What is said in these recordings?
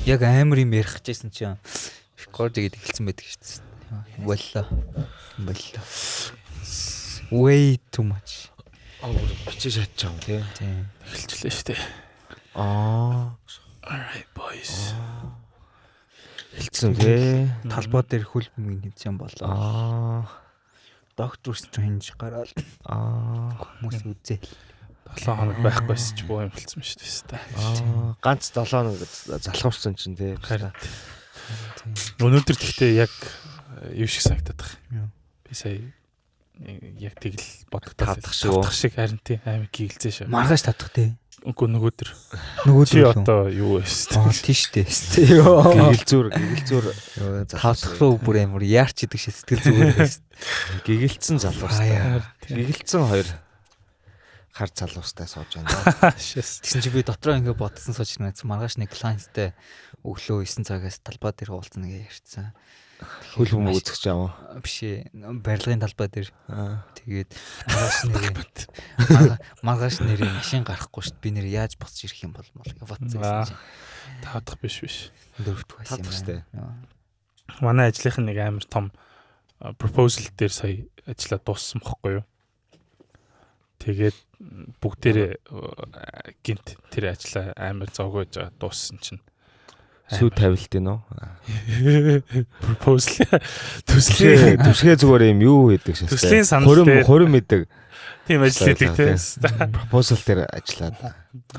Яг амар юм ярих гэжсэн чинь рекорд гэдэг хэлсэн байдаг шүү дээ. Боллоо. Way too much. Бичиж чадчих юм тий. Эхэлчлээ шүү дээ. Alright boys. Хэлсэн тий. Талбай дээр хөл бөмбөгийн хэмжээ болоо. Доктор Стрэндж гараад хүмүүс үзээ. 7 хоног байхгүйс ч боо юм хэлсэн шүү дээ. Ганц 7 хоног залхуурсан чинь тий. Өнөөдөр тэгтээ яг юу шиг санагдаад байна. Би сая яг тэгэл бодогдох шиг харин тий амар гийлцээ шээ. Маргааш татах тий. Үгүй нөгөөдөр. Чи одоо юу вэ? Тийш дээ. Гэгэл зүр залхах руу бүр амар яарч идэг шээ сэтгэл зүгээр. Гэгэлцэн залуустай. Гэгэлцэн хоёр хар залуустай сууж байна. Тэгсэн чи би дотроо ингээ бодсон сууж байна. Маргааш нэг клиенттай өглөө 9 цагаас талбай дээр уулзна гэж ярьсан. Хөл бөмбөг үзэж яваа. Биш барилгын талбай дээр. Тэгээд маргааш нэрээ машин гарахгүй шүү дээ. Би нэр яаж буцаж ирэх юм бол бодсон. Таадах биш. Дөрөвдүгээр юм байна. Манай ажлынх нь нэг амар том proposal дээр сая ажиллаа дууссан бохгүй юу? Тэгээд бүгдээрээ гинт тэр ажиллаа амар зовгож дууссан чинь сүү тавилт гинөө. Proposal төсгээ зүгээр юм юу гэдэг шээ. Төслийн санал дээр хорим мэдэг. Тийм ажил хийдэг тийм. Proposal дээр ажиллаад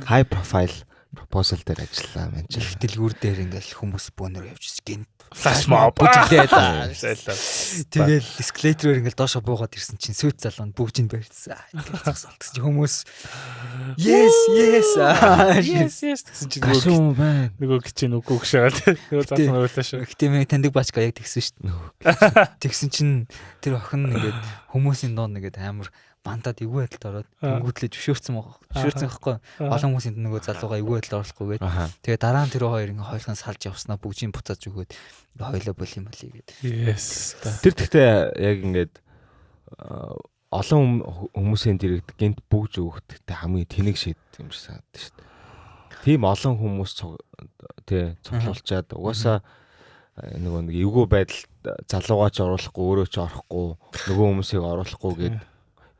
high profile proposal дээр ажиллаа мэн чинь. Дэлгүүр дээр ингээл хүмүүс бөөнөр явж гинт флаш моб бүжиглээд. Тэгэл эскалатороор ингээл доошо буугаад ирсэн чинь сүйт залуунд бүгжинд барьцсан. Ингээл засалтсан чинь хүмүүс yes гэсэн чинь гашуун байна. Нөгөө гिचэн үгүй гшаад нөгөө залуу уйлаа шүү. Гэтэ мэ таньдаг бачка яг тэгсэн шүү дээ. Тэгсэн чинь тэр охин ингээд хүмүүсийн донд ингээд амар бантад эвгүй байдалд ороод өнгөтлөө зөвшөөрсөн байхгүй. Олон хүмүүсийн нөгөө залууга эвгүй байдалд оруулахгүйгээд тэгээ дараа нь тэр хоёр ингээ хойлохын салж явснаа бүгжийн буцааж өгөөд хойлоо бол юм болий гэд. Yes. Тэр тэгтээ яг ингээд олон хүмүүсийн дэрэгд гинт бүгж өгөхтэй хамгийн тэнэг шийд юм шиг санагдаж шүү дээ. Тийм олон хүмүүс цуглуулчаад угаасаа нөгөө нэг эвгүй байдалд залуугаач оруулахгүй өөрөө ч орохгүй нөгөө хүмүүсийг оруулахгүй гэд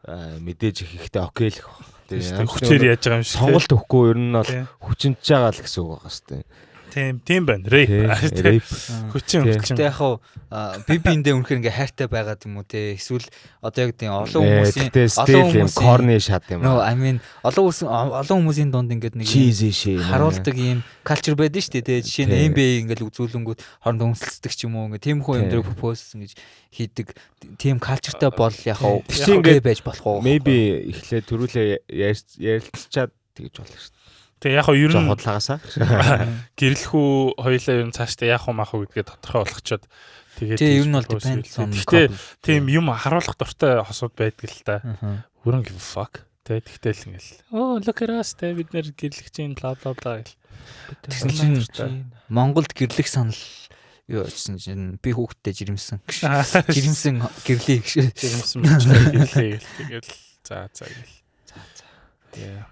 мэдээж ихтэй окей л. Тэгээ хүчээр яаж байгаа юм шиг. Сонголт өгөхгүй ер нь бол хүчинж байгаа л гэсэн үг байгаа шүү дээ. Тийм байна. Рэйп. Хүчин. Гэтэ яг би биэндээ үнэхээр ингээ хайртай байгаад юм уу те. Эсвэл одоо яг тийм олон хүмүүсийн корны шат юм аа. I mean олон хүмүүсийн донд ингээд нэг харуулдаг юм калчер байдаг шүү дээ те. Жишээ нь NBA ингээл үзүүлэнгүүд хоорондоо үнсэлцдэг ч юм уу ингээ тийм хүн юм дээр пропоз ингэж хийдэг. Тийм калчертай бол яг okay байж болох уу? Maybe эхлээ төрүүлээ ярилцчаад тэгж болох шүү дээ. Тэгээ яг юу ер нь худлагаасаа гэрлэхүү хоёлаа ер нь цаашдаа яах вэ маах вэ гэдгээ тодорхой болгочоод тэгээд ер нь бол depends on. Гэтэ тийм юм харуулах дуртай хосууд байдаг л та. Wouldn't give a fuck. Тэгтэл ингээл look at us бид нэр гэрлэх чинь бла бла бла гэл. Тэгсэн чинь Монголд гэрлэх санал юу гэсэн чинь би хүүхдтэй жирэмсэн. Жирэмсэн гэрлээ гэж. Жирэмсэн гэрлээ тэгэл за гэл. Тэгээ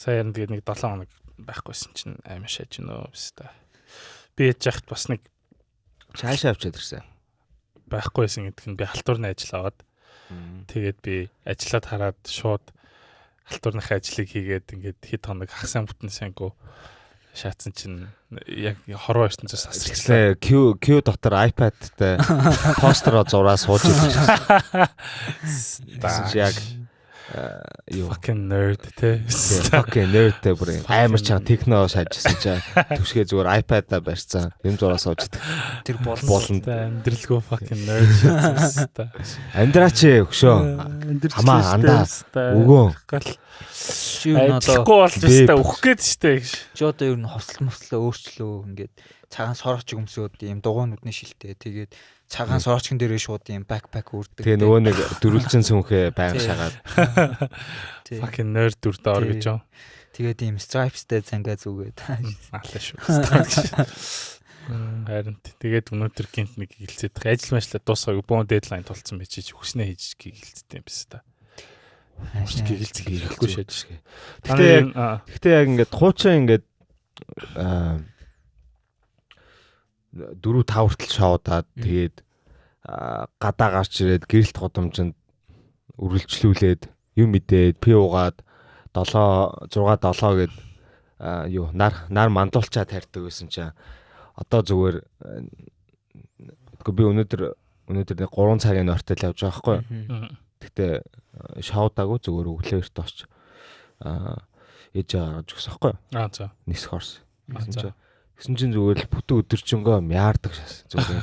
сая нэг 7 хоног байхгүйсэн чинь амар шааж нөө өстэй. Би яж яхад бас нэг цаашаа авчаад ирсэн. Байхгүйсэн гэдэг нь би халтуурны ажил аваад тэгээд би ажиллаад хараад шууд халтуурных ажлыг хийгээд ингээд хэд хоног хагасаа бүтэн сангу шаацсан чинь яг хорвоо ертөнцөөс асарчлаа. Q дотор iPad-тай постероо зураа сууж ирсэн. Яг fucking nerd те. Fucking nerd те бүр амар чанга техно шаажсан чаа. Түшгээ зүгээр iPad-а барьцсан. Юм зураа сууж идэг. Тэр болонд амьдралгүй fucking nerd шаацсан та. Амьдраач өгшөө. Хамаа андаа. Өгөө. Чи одоо болж өстэй өгөх гээд штэ гэж. Чи одоо ер нь хослол өөрчлөө ингээд цагаан сорооч өмсөд ийм дугуйнуудны шилтэй. Тэгээд цагаан сороочгон дээрээ шууд юм backpack үрдэг. Тэгээ нөгөө нэг дөрвөлжин сүнхээ байнга шагаад. Fucking nerd дүрдээ оргиж юм. Тэгээд ийм stripesтэй цангаа зүгээд. Алаа шүү. Харин тэгээд өнөөдөр гинт нэг хилцээд ажил мэтлээ дуусгаагүй бөөн дедлайн тулцсан байж чи хүснээ хийж гихэлцдэг юм биш та. Хүч гихэлцэг ирэхгүй шээж. Гэхдээ яг ингээд хуучин ингээд 4-5 хүртэл шоудаад тэгээд гадаа гарч ирээд гэрэлт годомжинд үргэлжлүүлээд юм мэдээд пи угаад 6-7 гээд юу нар мандуулчаа тарьдаг байсан чинь одоо зүгээр би өнөөдөр 3 цагийн нортол явж байгаа байхгүй. Тэгтээ шоудаагүй зүгээр өглөөрт очиж ээж гаргаж өгсөн байхгүй. За. Нисэх орс. Гэсэн чинь зүгээр л бүтэн өдөржингөө яардаг шээс зүгээр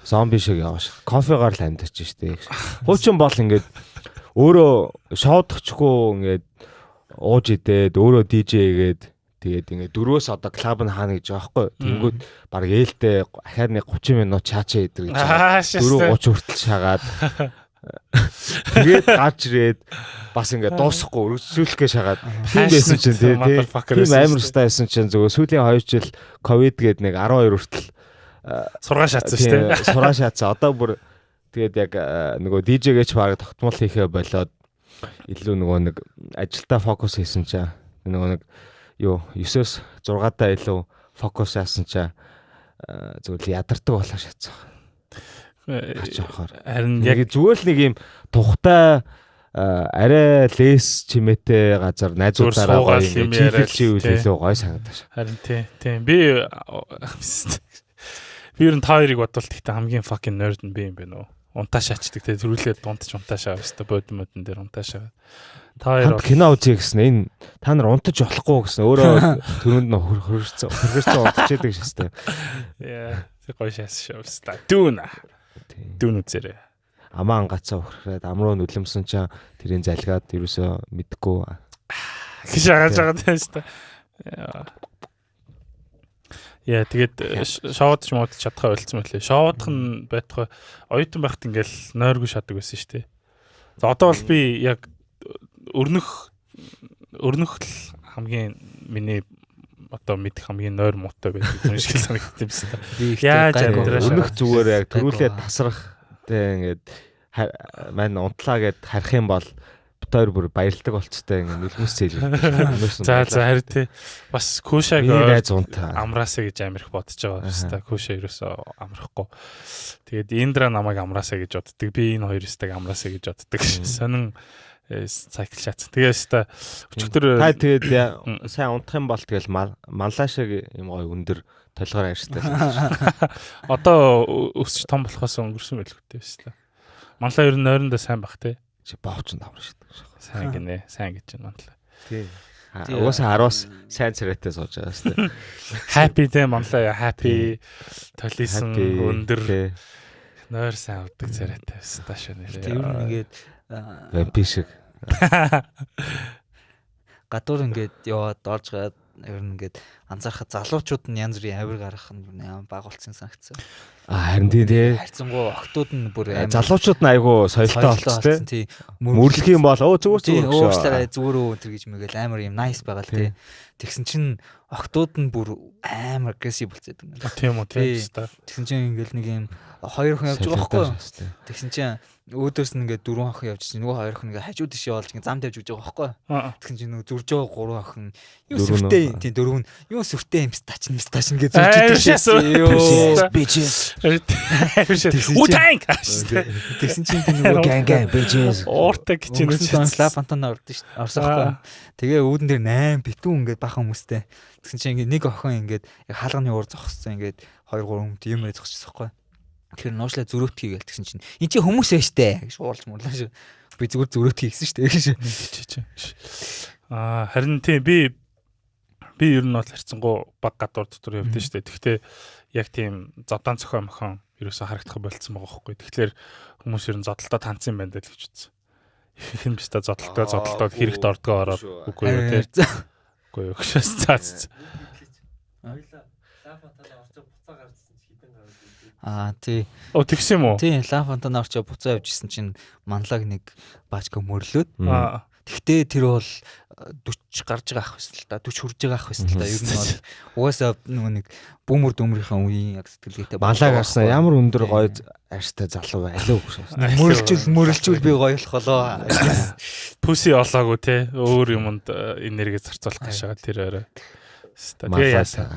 зомби шиг явааш. Кофегаар л амьдч штэ. Хуучин бол ингээд өөрөө шоудахчгүй ингээд ууж идээд өөрөө DJ гээд тэгээд ингээд 4-өөс одоо клуб нь хаана гэж байгаа байхгүй. Тэнгүүд баг ээлтэй ахаар нэг 30 минут чаачаа идэр гэж. 4:30 хүртэл шагаад тэгээд гарч ирээд бас ингээд дуусахгүй өргөжлүүлэхгээ шагаад тийм байсан чинь тийм амар стаа байсан чинь зөвхөн сүүлийн 2 жил ковид гээд нэг 12 хүртэл сургаан шатсан шүү дээ. Сургаан шатсан. Одоо бүр тэгээд яг нөгөө DJ-гээч баг тогтмол хийхээ болоод илүү нөгөө нэг ажилдаа фокус хийсэн чинь нөгөө нэг юу 9-оос 6-даа илүү фокус яасан чинь зөвхөн ядардаг болоо шатсан. Харин яг зүгээр л нэг юм тухтай арай лес чимээтэй газар найзуудаараа гоё юм чийлэлчийн үйл илүү гоё санагдаж. Харин тийм би ер нь та хоёрыг бодвол гэхдээ хамгийн fucking nerd нь би юм байна уу? Унтаа шаачдаг те төрүүлээд дундч унтаа шаа өстө бодмодон дээр унтаа шаа. Та хоёр кино үзье гэсэн энэ та нар унтаж болохгүй гэсэн өөрөө төрөнд нь хөргөрцөн унтчихдаг шээ. Яа, тэг гоё шээс шавста. Дүүн үзээрэй. Амаа ангацаа хөрхрээд амруу нүлэмсэн чинь тэрийн залгаад ерөөсөө мэдгүй гэж агаж байгаа тийм шүү дээ. Яа, тэгээд шоудч мод чадхаа ойлцсон байлээ. Шоудах нь байтугай оюутан байхад ингээл нойргүй шадаг байсан шүү дээ. За одоо бол би яг өрнөх л хамгийн миний одоо мэдэх хамгийн нойр муутай байдаг хүн шиг санагдсан юм байна. Яаж өнөх зүгээр яг төрүүлээд тасрах тэг ингээд мань унтлаа гэд харах юм бол битээр бүр баярлдаг болцтой ингээд нүлмэс зээлээ. За харин тий бас Кушаг амраасаа гэж амирх бодож байгаа хэвээр. Куша ерөөсөө амрахгүй. Тэгээд Индра намайг амраасаа гэж боддог. Би энэ хоёр өстөг амраасаа гэж боддог. Сонин цикл шат. Тэгээд өчигдөр та тэгээд сайн унтах юм бол тэгэл маллашаг юм гоё өндөр толгоор арьстай. Одоо өсч том болохоос өнгөрсөн байл хөтэй байсан. Манлаа ер нь нойрондоо сайн бах те. Чи боовч даврна шүү дээ. Сайн гинэ. Сайн гэж байна манлаа. Тий. Угаасаа 10-аас сайн царайтай сууж байгаа шүү дээ. Happy те манлаа happy толисон өндөр нойр сайн авдаг царайтай байсан та шүү нэрээ. Тэг ер нь ингээд вампишг гадуур ингээд яваад орж гаад ер нь ингээд анзаархад залуучууд нь янз бүрийн авир гаргах нь амар баг болцсон санагдсан. Харин тий. Харьцангуй охтууд нь бүр амар залуучууд нь айгүй соёлтой болцсон тий. Мөрлөх юм бол зүгээр уучлаарай зүгээр өтер гэж мэгэл амар юм nice байгаа л тий. Тэгсэн чинь охтууд нь бүр амар агрессив болцсон юм байна. Тийм үү тий. Тэгсэн чинь ингээд нэг юм хоёр хүн явж байгаа байхгүй. Тэгсэн чинь өөдөөс нь ингээд 4 охин явж чинь нөгөө хоёр охин ингээд хажууд ишээ болж ингээд замд явж өгч байгаа байхгүй. Тэгсэн чинь нөгөө зурж байгаа 3 охин юу сүртэй тийм 4 нь юу сүртэй юм стач ингээд зурж идэв. Bitches. Утанг. Тэгсэн чинь нөгөө gang bitches. Ууртай гэж юм лав фантана ордсон шүү дээ. Орсон байхгүй. Тэгээ үүдэн дээр 8 битүү ингээд бахан хүмүүстэй. Тэгсэн чинь ингээд нэг охин ингээд яг хаалганы уур зогссон ингээд 2 3 хүмт юм зогсчихсон байхгүй. Тэгэхээр нуушлаа зөрөөт хийгээл тэгсэн чинь энэ чи хүмүүс ээ штэ гэж уулж мурлаа шүү. Би зүгээр зөрөөт хийгсэн штэ гэж. Харин тийм би ер нь бол харьцангуй баг гадуур дотор явдсан штэ. Тэгтээ яг тийм зодаан цохой мохон ерөөсө харагдах болцсон байгаа байхгүй. Тэгэхээр хүмүүс ер нь зодолтой танцсан байна даа л гэж үзсэн. Их юм биш та зодолтой хэрэгт ордгоо ороод үгүй юу тий. Үгүй юу гэшээс цаац. Тий. Оо тэгсэн юм уу? Тий, лав фонтан орчоо буцаа явжсэн чинь манлаг нэг баачка мөрлөөд. Тэгтээ тэр бол 40 гарч байгаа ах байсан л да. 40 хүрж байгаа ах байсан л да. Ер нь бол угаасаа нэг бүүмөр дөмрийнхээ үеийн яг сэтгэлгээтэй малаа гарсан ямар өндөр гоё арьстай залуу байлаа үгүй. Мөрлжүүл би гоёлох болоо. Пүси олоогүй те. Өөр юмд энерги зарцуулах гэж байгаа тэр орой. Тэгээ яасан.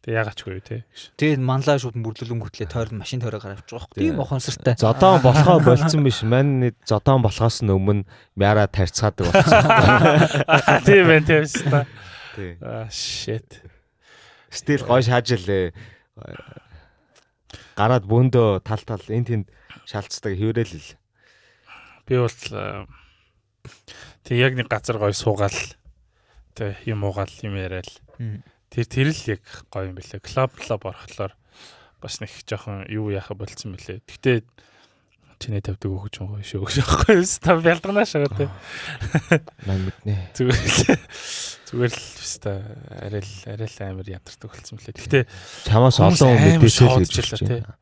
Тэг ягаачгүй тий. Тэгээд манлаа шууд бүрлүүлэнгүүтлээ тойрон машин тойроо гараад авчих واخ. Тийм ухамсартай. Зодоон болохоо болцсон биш. Мань зодоон болохоос өмнө мяра тарьцаадаг болсон. Тийм байна тийм шүү. Тий. Shit. Стил гой шаажилээ. Гараад бөөндөө тал энэ тэнд шалцдаг хэврээл. Би бол тэг яг нэг газар гой суугаал тэг юм уугаал юм яриад. Тэр л яг гоё юм билээ. Клуб орохлоор бас нэг жоохон юу яхаа болцсон билээ. Гэтэ чиний тавьдаг өгч юм гоё шүү гэж аахгүй юу? Та бялданаа шагаа тий. Мань мэднэ. Зүгээр л өстой арай л амар ядардаг болсон билээ. Гэтэ чамаас олон хүн мэдээсэй гэж хэлж байна.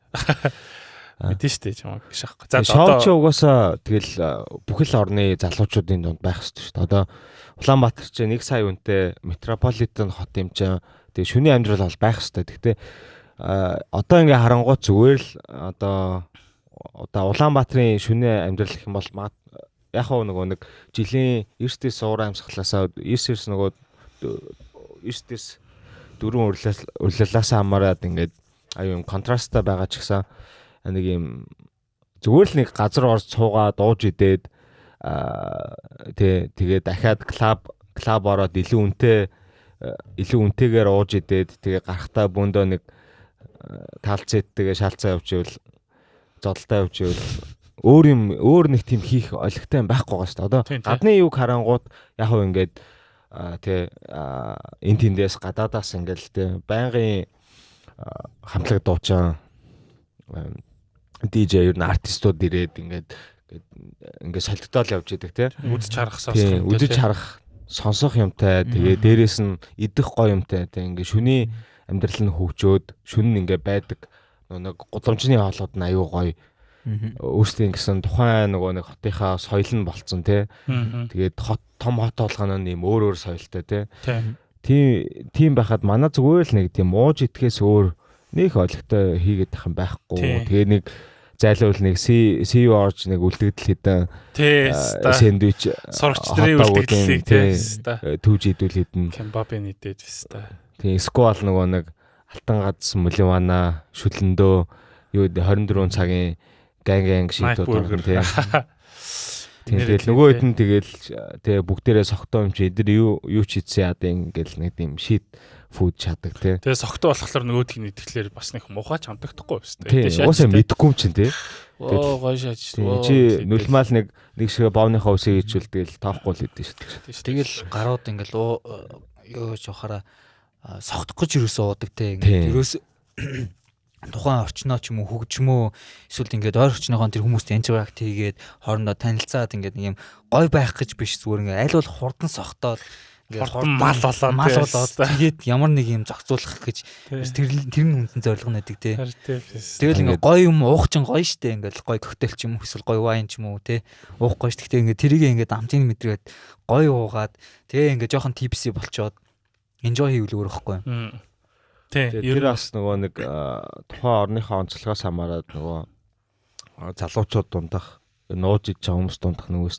Мэдэн штэ чамаг шахахгүй. За шоу ч угаасаа тэгэл бүхэл орны залуучуудын донд байх хэрэгтэй шүү дээ. Одоо Улаанбаатар ч 1 сая хүнтэй метрополитен хот юм чинь тэгээ шөнийн амьдрал бол байх хэрэгтэй. Гэхдээ одоо ингээ харангуй зүгээр л одоо Улаанбаатарын шөнийн амьдрал гэх юм бол яг нэг жилийн эртээс уур амьсгалаасаа эрс нөгөө эртээс дөрвөн урлалаас хамаарад ингээд аюун контрасттай байгаа ч гэсэн нэг юм зүгээр л нэг газар орж цуугаа дууж идээд тэгээ дахиад клуб ороод илүү үнэтэйгээр ууж идээд тэгээ гарахтаа бөөндөө нэг талцээдтэйгээ шалцаа явж ивэл зодолтой явж ивэл өөр нэг тийм хийх олигтой байхгүй байгаа шүү дээ. Одоо гадны юг харангууд яг хөө ингээд энэ тэндээс гадаадаас ингээл байнгын хамтлаг дуучаа DJ ер нь артистууд ирээд ингээд солигдоод явж идэг тий. Үзэж харах сонсох юм. Үзэж харах сонсох юмтай. Тэгээ дээрээс нь идэх гоё юмтай. Тэгээ ингээд шүний амьдрал нь хөгжөөд шүн нь ингээд байдаг. Нэг гудамжны хоолууд нь аюу гоё. Өөрсдийн гэсэн тухайн нэг хотынхаа соёл нь болцсон тий. Тэгээд том хот болгоно юм өөр соёлтой тий. Тийм байхад манай зүгээр л нэг тийм ууж идэхээс өөр нэг олигтой хийгээд тах юм байхгүй. Тэгээ нэг зайлуул нэг CU орж нэг үлдэгдэл хэдэн сэндвич сурагч нарын үлдэгдлийг түүж идүүл хэдэн кебаб нийтээд өстой. Тийм сквал нөгөө нэг алтан гац мөливана шүлэндөө юу 24 цагийн ганг шийдүүд тийм. Тэгэл нөгөө хэд нь тэгээ бүгдээрээ согтоо юм чи эдэр юу ч хийсэн яа ингээл нэг тийм шийд фуд чаддаг тий. Тэгээ согтоо болохоор нөгөөдгийг нэтгэхлээр бас нэг муухай ч амтагдахгүй шүү дээ. Уусаа мэдгүй юм чинь тий. Оо гоё шаач. Чи нүлмал нэг шиг боовныхаа усыг ичвэл тэгэл тоохгүй л идэв шүү дээ. Тэгэл гарууд ингээл юу жоохороо согтох гэж юусоо уудаг тий. Ингээд юус тухайн орчноо ч юм уу хөгжмөө эсвэл ингээд ойр орчныхон тэр хүмүүстэй интеракт хийгээд хоорондоо танилцаад ингээд нэг юм гой байх гэж биш зүгээр ингээд аль бол хурдан согтоод ингээд мал болоод тэгээд ямар нэг юм зохицуулах гэж тэр нь үндсэн зорилго нэдэг тий. Тэгэл ингээд гой юм уух чинь гоё штэ ингээд гой коктейл ч юм уу эсвэл гой вайн ч юм уу тий уух гоё штэ. Гэтэ ингээд тэрийг ингээд амтын мэдрээд гой уугаад тэгээ ингээд жоохон типси болчоод enjoy хийвэл өөрөхгүй. Тэр бас нөгөө нэг тухайн орныхоо онцлогоос хамаарат нөгөө залуучууд дундах нууж иж байгаа хүмүүс дундах нөгөө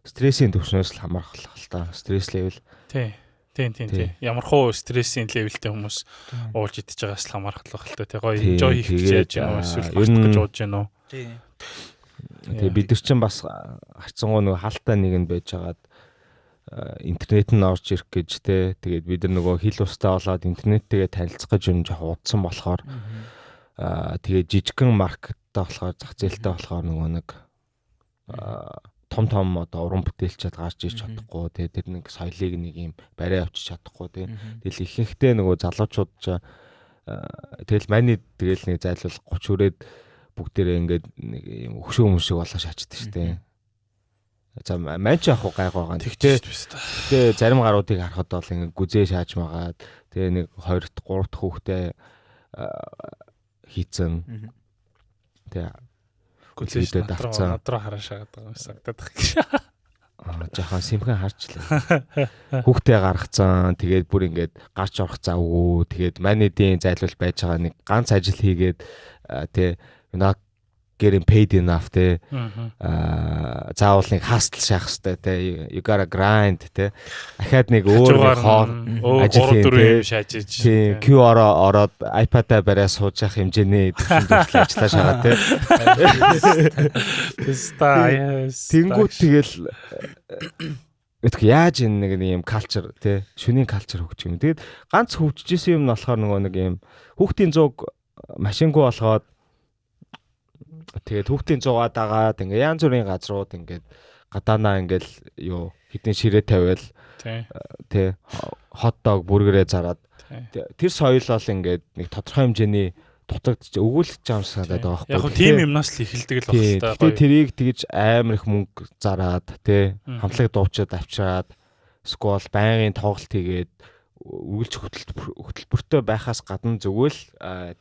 стрессийн түвшнээс л хамаарх л та. Стресс левел. Тийм. Ямархуу стрессийн левелтэй хүмүүс уулж идэж байгаас л хамаарх л байх л та. Гоё enjoy хийх гэж яаж юм эсвэл багтах гэж уудж гэнэ үү? Тэгээ бид нар чинь бас харцангуй нөгөө хаалттай нэгэнд байж байгаад интернет нь орж ирэх гэж те тэгээд бид нар нөгөө хил устаа болоод интернеттэйгээ танилцах гэж юм жоох удсан болохоор тэгээд жижигхэн маркеттай болохоор зах зээлтэй болохоор нөгөө нэг том одоо уран бүтээлчд гарч ирч чадахгүй тэгээд тэр нэг соёлыг нэг юм барай авчиж чадахгүй тэгээд ихэнхдээ нөгөө залуучууд тэгэл маний тэгэл нэг зайлвал 30 хүрээд бүгдээрээ ингээд нэг юм хөшөө юм шиг болоо шаачдаг штэ. За манч яах вэ гайг байгаа. Тэгтээ зарим гаруудыг харахад бол ингээ гүзээ шааж магаад тэгээ нэг 2-3 дахь хүүхдээ хийцэн. Тэгээ гүзээ давцсан. Надруу хараа шаагаад байгаа юм сагдаад их. Жохон симхэн харчлаа. Хүүхдээ гаргацсан. Тэгээд бүр ингээд гарч орох завгүй. Тэгээд манийдийн зайлвал байж байгаа нэг ганц ажил хийгээд тэгээ getting paid enough те заавал нэг хастл шахах хэрэгтэй те you gotta grind те ахаад нэг өөр нэг ажил 3-4 юм шаажиж те QR ороод iPad-а бариа сууж явах хэмжээний төвшөнд ажиллаа шагаа те тэнгүүт тэгэл Гэтэ яаж энэ нэг юм калчер тий шөнийн калчер хөгжих юм. Тэгэд ганц хөгжижсэн юм нь болохоор нөгөө нэг юм хүүхдийн зуг машингүй болгоод тэгээд хүүхдийн зугаа дагаад ингээ янз бүрийн газрууд ингээд гадаанаа ингээл юу хитэн ширээ тавиал тий хот дог бүргэрээ зараад тэр соёл бол ингээд нэг тодорхой хэмжээний дутагдж өгүүлж байгаа юм санагдаад байгаа байхгүй. Яг тийм юмнаас л эхэлдэг л байна. Тэгээ тэрийг тэгж амар их мөнгө зараад тий хамтлаг дуучид авчираад сквал байнгын тоглолт хийгээд үргэлж хөтөлбөртэй байхаас гадна зөвгөл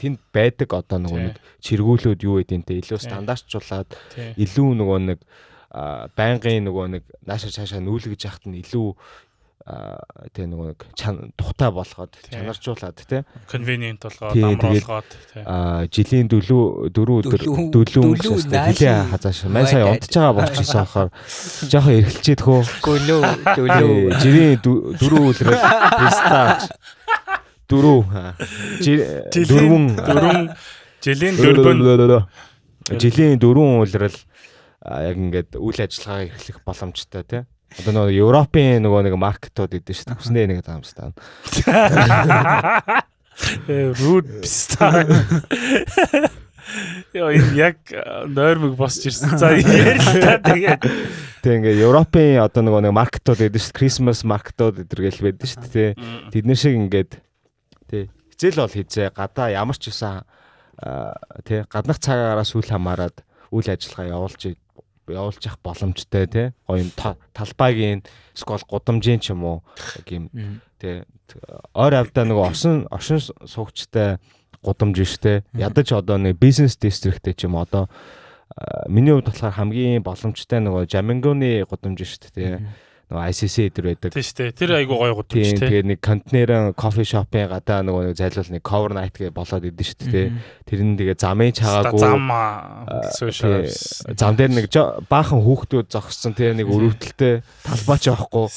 тэнд байдаг одоо нөгөө нэг чиргүүлүүд юу гэдэнтэй илүү стандартжуулаад илүү нөгөө нэг байнгын нөгөө нэг наашаа цаашаа нүүлгэж яхад нь илүү тэгээ нөгөө нэг тухтай болгоод чанаржуулаад тий convenient болгоод амруулгаад жилийн 4 өдөр нэлээ хазааш мань сая унтж байгаа болчихсон ахаар жоохон эргэлчээд хөө дөлөө жилийн 4 өдрөөр пистач 4 жилийн 4 өдрөл яг ингээд үйл ажиллагаа эхлэх боломжтой тий Одоо нөгөө Европын нөгөө нэг маркетууд идэв шүү дээ. Хүснээ нэг таамстай. Rude писта. Яа яг нойрмог босч ирсэн. За ярьлаа тэгээд. Тэг ингээ Европын одоо нөгөө нэг маркетууд идэв шүү дээ. Christmas маркетууд идэргээл байдаг шүү дээ. Тэдний шиг ингээд тий хизээл бол хизээ гадаа ямар ч юусан тий гаднах цагаараа сүүл хамаарад үйл ажиллагаа явуулж явах боломжтой тий гоё юм талбайгийн скол гудамжийн ч юм уу яг юм тий ойр авдаа нөгөө оршин суугчтай гудамж штэ ядаж одоо нэг бизнес дистриктэй ч юм одоо миний хувьд болохоор хамгийн боломжтой нөгөө Жамингоны гудамж штэ тий нөгөө ICC эдэр байдаг тий штэ тэр айгуу гоё гудамж тий тэгээ нэг контейнерын кофе шопын гадаа нөгөө зайлуул нэг cover night гэж болоод идэв штэ тий тэр нь тэгээ замын чагаагүй зам дээр нэг баахан хүүхдүүд зогссон тий нэг өрөвдөлтэй талбайч явахгүй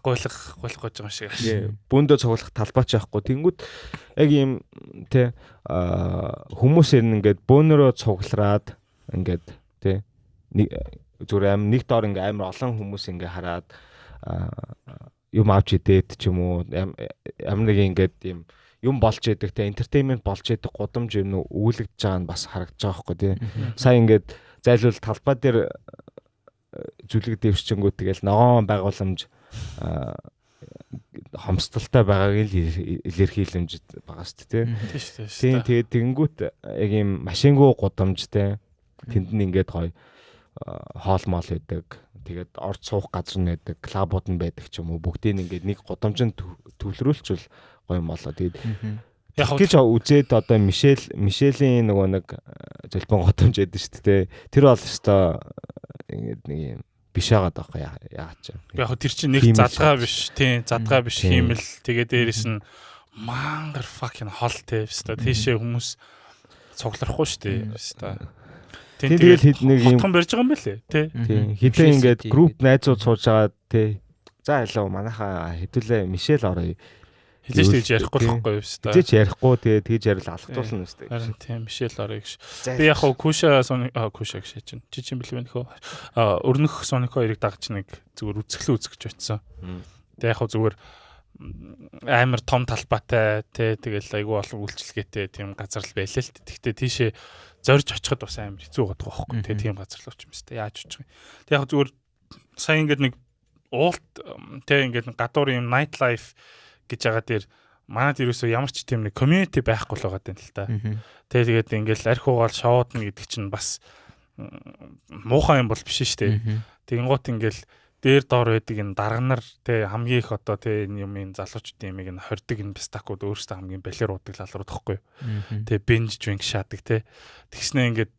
гуйлах гэж байгаа шиг бөөндөө цуглах талбайч явахгүй тэнгүүд яг ийм тий хүмүүс ирнэ ингээд бөөнөрөө цуглараад ингээд тий зүгээр нэг доор ингээ амар олон хүмүүс ингээ хараад юм авч идээд ч юм уу ямар нэг ингээд юм болж идэг те entertainment болж идэг гудамж юм үүлэгдэж байгаа нь бас харагдаж байгаа байхгүй тий. Сая ингээд зайлвал талбай дээр зүлэг дэвшчэнгүү тэгэл ногоон байгууламж хомсдолтой байгааг л илэрхийлэмж байгаа шүү дээ тий. Тэгээд тэгэнгүүт яг юм машингүй гудамж те тэнд нь ингээд гоё хоол мол байдаг. Тэгээд орд суух газар нь байдаг, клабууд нь байдаг ч юм уу. Бүгдийг ингээд нэг гудамжинд төвлөрүүлчихвэл гоё юм болоо. Тэгээд яг гэж үзээд одоо Мишелийн нөгөө нэг зөлбөн гудамж байдаг шүү дээ. Тэр бол өстой ингээд нэг юм биш байгаад байгаа яагаад ч. Яг тэр чинь нэг задгаа биш, тийм задгаа биш хиймэл тэгээд дээрэс нь мангар fucking хол те өстой. Тийшээ хүмүүс цугларахгүй шүү дээ өстой. Тэгэл хэд нэг юм хатхан барьж байгаа юм байлээ тий. Хэдэн ингээд групп найзууд сууж байгаа тий. За hello манайхаа хэдүүлээ Мишель орё. Хизээч тэгж ярихгүй л байхгүй юу өстой. Хизээч ярихгүй тэгээ тэгж ярил алхтуулна өстой. Харин тийм Мишель орё гэж. Би яг хөө Куша гэж чинь. Чи чинь бэлвэн хөө. Өрнөх Соник 2-ыг дагч нэг зүгээр үзэхлээ үзэж очсон. Тэгээ яг хөө зүгээр амар том талбайтай тий тэгэл айгүй олон үйлчлэгээтэй тийм газар л байлаа л. Тэгтээ тийшээ зорж очиход бас амар хэцүү байдаг байхгүй тий тийм газар л очим өстэй яаж очих юм. Тэг яг зүгээр сая ингээд нэг уулт тий ингээд гадуур юм night life гэж байгаа дээр манад ерөөсөө ямар ч тийм нэг community байхгүй л байгаа юм л та. Тэгээд ингээд арх угаал шоудна гэдэг чинь бас муухай юм бол биш шүү дээ. Тэгэнгუთ ингээд дээр доор байдаг энэ дарга нар тий хамгийн их одоо тий юм залуучдын юмыг нь хордог энэ пистакууд өөрсдөө хамгийн балер удаг лалрууд тахгүй. Тий бинж drink шаадаг тий. Тэгснэ ингээд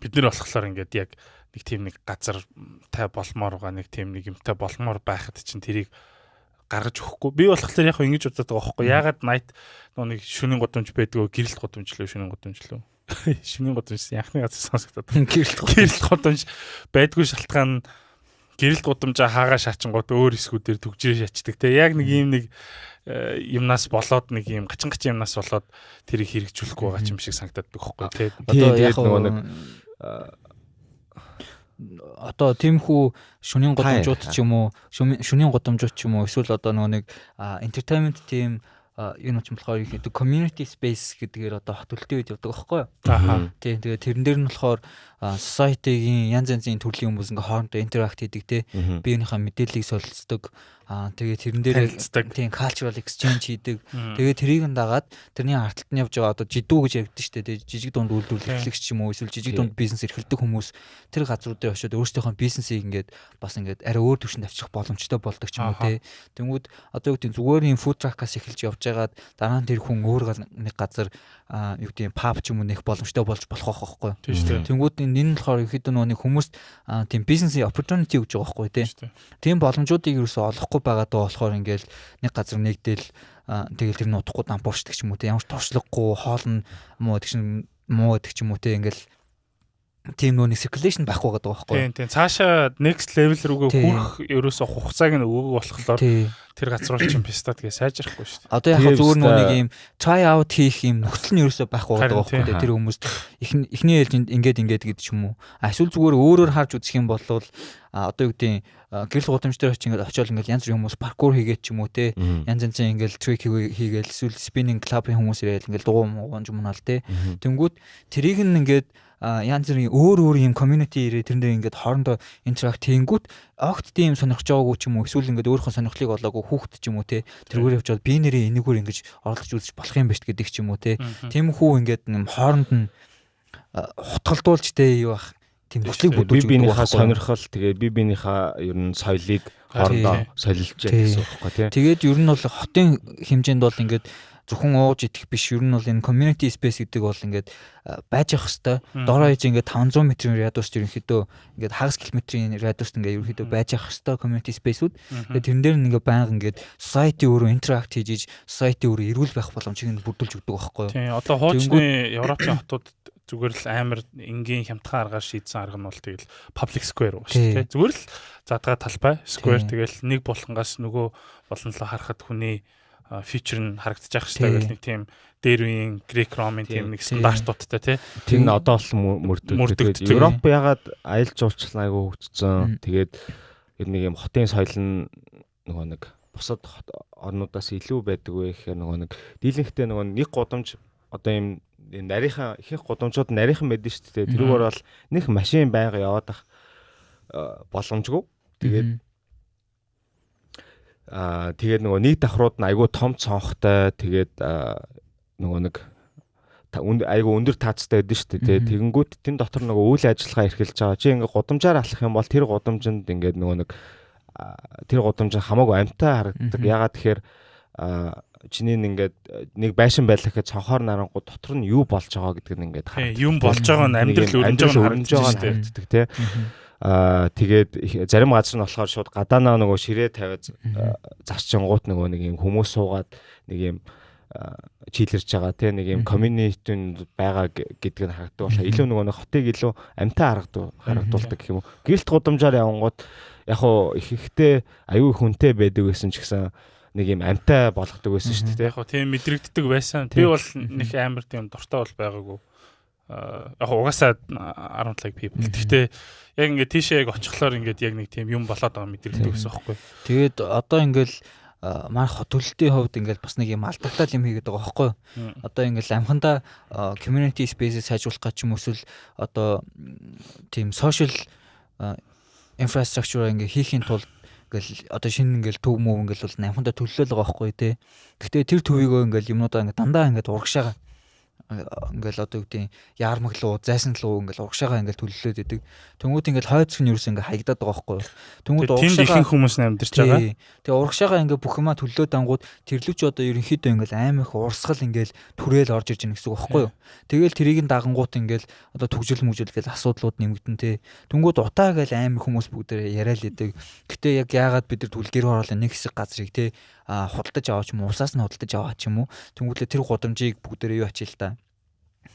бид нар болохоор ингээд яг нэг тийм нэг газар тай болмоор байгаа нэг тийм нэг юмтай болмоор байхад чинь тэрийг гаргаж өгөхгүй. Би болохоор яг ингэж удаад байгаа байхгүй. Ягаад night нэг шөнийн гудамж байдгүй гэрэлт гудамж лөө шөнийн гудамж лөө. шүний гудамж анхны газар сонсогдоод. Гэрэлт Гудамж байдгүй шалтгаан гэрэлт гудамжаа хаагаа шаачингууд өөр эсгүүдээр төгжрээ шаачдаг. Тэ яг нэг ийм нэг юмнаас болоод нэг ийм гачин юмнаас болоод тэрийг хэрэгжүүлэхгүй байгаа юм шиг санагдаад байхгүй тий. Одоо яг одоо тиймхүү шөнийн гудамжууд ч юм уу шөнийн гудамжууд ч юм уу эсвэл одоо нэг entertainment team юу ч юм болохоор ихэд community space гэдгээр одоо хот төлтийн үед явдаг байхгүй юу? Тийм тэгээ тэрэн дээр нь болохоор society-гийн янз янзын төрлийн хүмүүс ингээ хоорондоо interact хийдэг те биеийнхээ мэдээллийг солилцдог тэгээ тэрэн дээр тийм cultural exchange хийдэг тэгээ тэрийг нь дагаад тэрний арталт нь явж байгаа одоо жидүү гэж ярьдаг шүү дээ жижиг дунд үйлдвэрлэл эхлэгч ч юм уу эсвэл жижиг дунд бизнес эрхэлдэг хүмүүс тэр газрууд дээр очиод өөрсдийнхөө бизнесийг ингээд бас ингээд арай өөр төвшөнд авчих боломжтой болдог ч юм уу те тэнгүүд одоо юу гэдэг зүгээр юм food truck-аас эхэлж явж байгаад дараа нь тэр хүн өөр нэг газар юу гэдэг pub ч юм уу нэх боломжтой болж болох байхгүй тэнгүүд энэ нь болохоор ихэд нэг хүмүүст тийм бизнесийн opportunity өгж байгаа байхгүй те тийм боломжуудыг ерөөсөө олохгүй байгаадаа болохоор ингээл нэг газар нэгдэл тэгэл тэр нь удахгүй дампуурчдаг ч юм уу те ямар ч туршлагагүй хоол нь муу гэдэг ч юм уу те ингээл тийм нөө нэг circulation байхгүй байгаа байхгүй. Тийм цаашаа next level рүүгээ хүрэх ерөөсө хугацааг нь өгөөг болохоор тэр газрууд чинь писта тэгээ сайжрахгүй шүү дээ. Одоо яг зүгээр нөө нэг юм try out хийх юм нөхцөл нь ерөөсө байхгүй байгаа байхгүй. Тэр хүмүүс эхний ээлжинд ингээд гэдэг ч юм уу. Эсвэл зүгээр өөрөөр харж үзэх юм бол одоо юу гэдэг гэрэл гудамж дээр очиод ингээд янз бүрийн хүмүүс паркур хийгээд ч юм уу те янз янзын ингээд трик хийгээл эсвэл spinning club-ийн хүмүүс ирээл ингээд дугуй мууган юм наал те. Тэнгүүд тэрийг нь ингээд янз бүрийн өөр юм community ирээ тэрнээ ингээд хоорондоо interact хийнгүүт огт тийм сонирхож байгаагүй ч юм уу эсвэл ингээд өөрийнхөө сонирхлыг олоогүй хүүхэд ч юм уу те тэргээр явж би нэрээ энэгээр ингэж оролцож үзэж болох юм биш гэдэг ч юм уу те тийм хүү ингээд хооронд нь хутгалдуулж те юу ах тийм төслийг бүдүүлж би биенийхээ сонирхол тэгээ би биенийхээ ер нь соёлыг хоорондоо солилж гэсэн үг байхгүй те тэгээд ер нь бол хотын хэмжээнд бол ингээд зөвхөн ууж идэх биш ер нь бол энэ community space гэдэг бол ингээд байж явах хэвээр доороо хийж ингээд 500 м-ийн радиуст ерөнхийдөө ингээд хагас километрийн радиуст ингээд ерөнхийдөө байж явах хэвээр community space-үүд тэгээд тэрэн дээр ингээд байнга ингээд society өөрөө interact хийж society өөрөө эрүүл байх боломжийг нь бүрдүүлж өгдөг байхгүй юу. Тийм одоо хуучны Европын хотууд зүгээр л амар энгийн хямдхан аргаар шийдсэн арга нь бол тэгэл public square уу шүү дээ. Зүгээр л задгаа талбай square тэгэл нэг булхангаас нөгөө болонлоо харахад хүний фичер нь харагдаж байгаа шүү дээ. Нэг тийм дээр үеийн грек ромын тийм нэг стандартуудтай тий. Тэр нь одоо л мөрдөг. Европ ягаад аялал жуулчлал айгүй хөгжсөн. Тэгээд ер нэг юм хотын соёл нь нөгөө нэг бусад орнуудаас илүү байдаг вэ гэхээр нөгөө нэг дийлэнхтэй нөгөө нэг гудамж одоо юм нарийнхан ихэнх гудамжууд нарийнхан байдаг шүү дээ. Тэрүүгээр бол нэг машин байнга яваад ах боломжгүй. Тэгээд нөгөө нэг давхрууд нь айгүй том цонхтой тэгээд нөгөө нэг айгүй өндөр таацтай байдаг шүү дээ. Тэгэнгүүт тэн дотор нөгөө үйл ажиллагаа эрхэлж байгаа. Чи ингээ гудамжаар алах юм бол тэр гудамжинд ингээд нөгөө нэг тэр гудамж хамаагүй амттай харагддаг. Ягаад тэгэхээр чиний ингээд нэг байшин байлаа гэхэд цонхоор нарангууд дотор нь юу болж байгаа гэдг нь ингээд харагддаг. Юм болж байгаа нь амьдрал өрнөж байгаа нь харагддаг тий. Тэгээд зарим газар нь болохоор шууд гадаанаа нөгөө ширээ тавиад зарчингууд нөгөө нэг юм хүмүүс суугаад нэг юм чийлэрч байгаа тий нэг юм community байгаа гэдг нь харагддаг болохоор илүү нөгөө нэг хотыг илүү амтаа харагдуулдаг гэх юм уу. Гэрэлт гудамжаар явангууд яг хуу ихэнхдээ аюу хүнтэй байдаг гэсэн ч гэсэн нэг юм амтаа болгодог байсан шүү дээ. Яг хуу тийм мэдрэгддэг байсан. Би бол нэг амар тийм дуртай бол байгаагүй. Яг угаасаа 10 like people. Гэхдээ яг ингээд тийшээ яг очихлоор ингээд яг нэг тийм юм болоод байгаа мэдрэгддэг гэсэн байхгүй. Тэгээд одоо ингээд маань хот төлөлтийн хувьд ингээд бас нэг юм алдагтай юм хийгээд байгаа байхгүй. Одоо ингээд амхандаа community space-ийг сайжруулах гэж юм эсвэл одоо тийм social infrastructure ингээд хийхин тулд ингээл одоо шинэ ингээл төв мөв ингээл бол амхандаа төлөлөөл байгаа байхгүй тий. Гэхдээ тэр төвийгөө ингээл юмнуудаа ингээд дандаа ингээд урагшаага ингээл одоо үгдийн яармаглуу зайсанлуу ингээл урагшаага ингээл төлөлөөд идэг. Тэнгүүд ингээл хойцох нь ерөөс ингээд хаягдаад байгаа байхгүй юу. Тэнгүүд урагшаага ихэнх хүмүүс амьдарч байгаа. Тэгээ урагшаага ингээд бүх юмаа төлөлөөд ангууд тэрлүүч одоо ерөнхийдөө ингээл аим их урсгал ингээл түрээл орж ирж байгаа гэсэн үг байхгүй юу. Тэгэл тэрийг нь дагангууд ингээл одоо төгжил мүжил гэл асуудлууд нэмэгдэн тий. Тэнгүүд утаа гээл аим их хүмүүс бүгдээ яриад идэг. Гэтэ яг яагаад бид нар түлгэр хороолын нэг хэсэг газрыг тий худалдаж аваач юм уу усаас нь худалдаж аваач юм уу. Тэнгүүдлээ тэр гудамжийг бүгдээ юу ачил та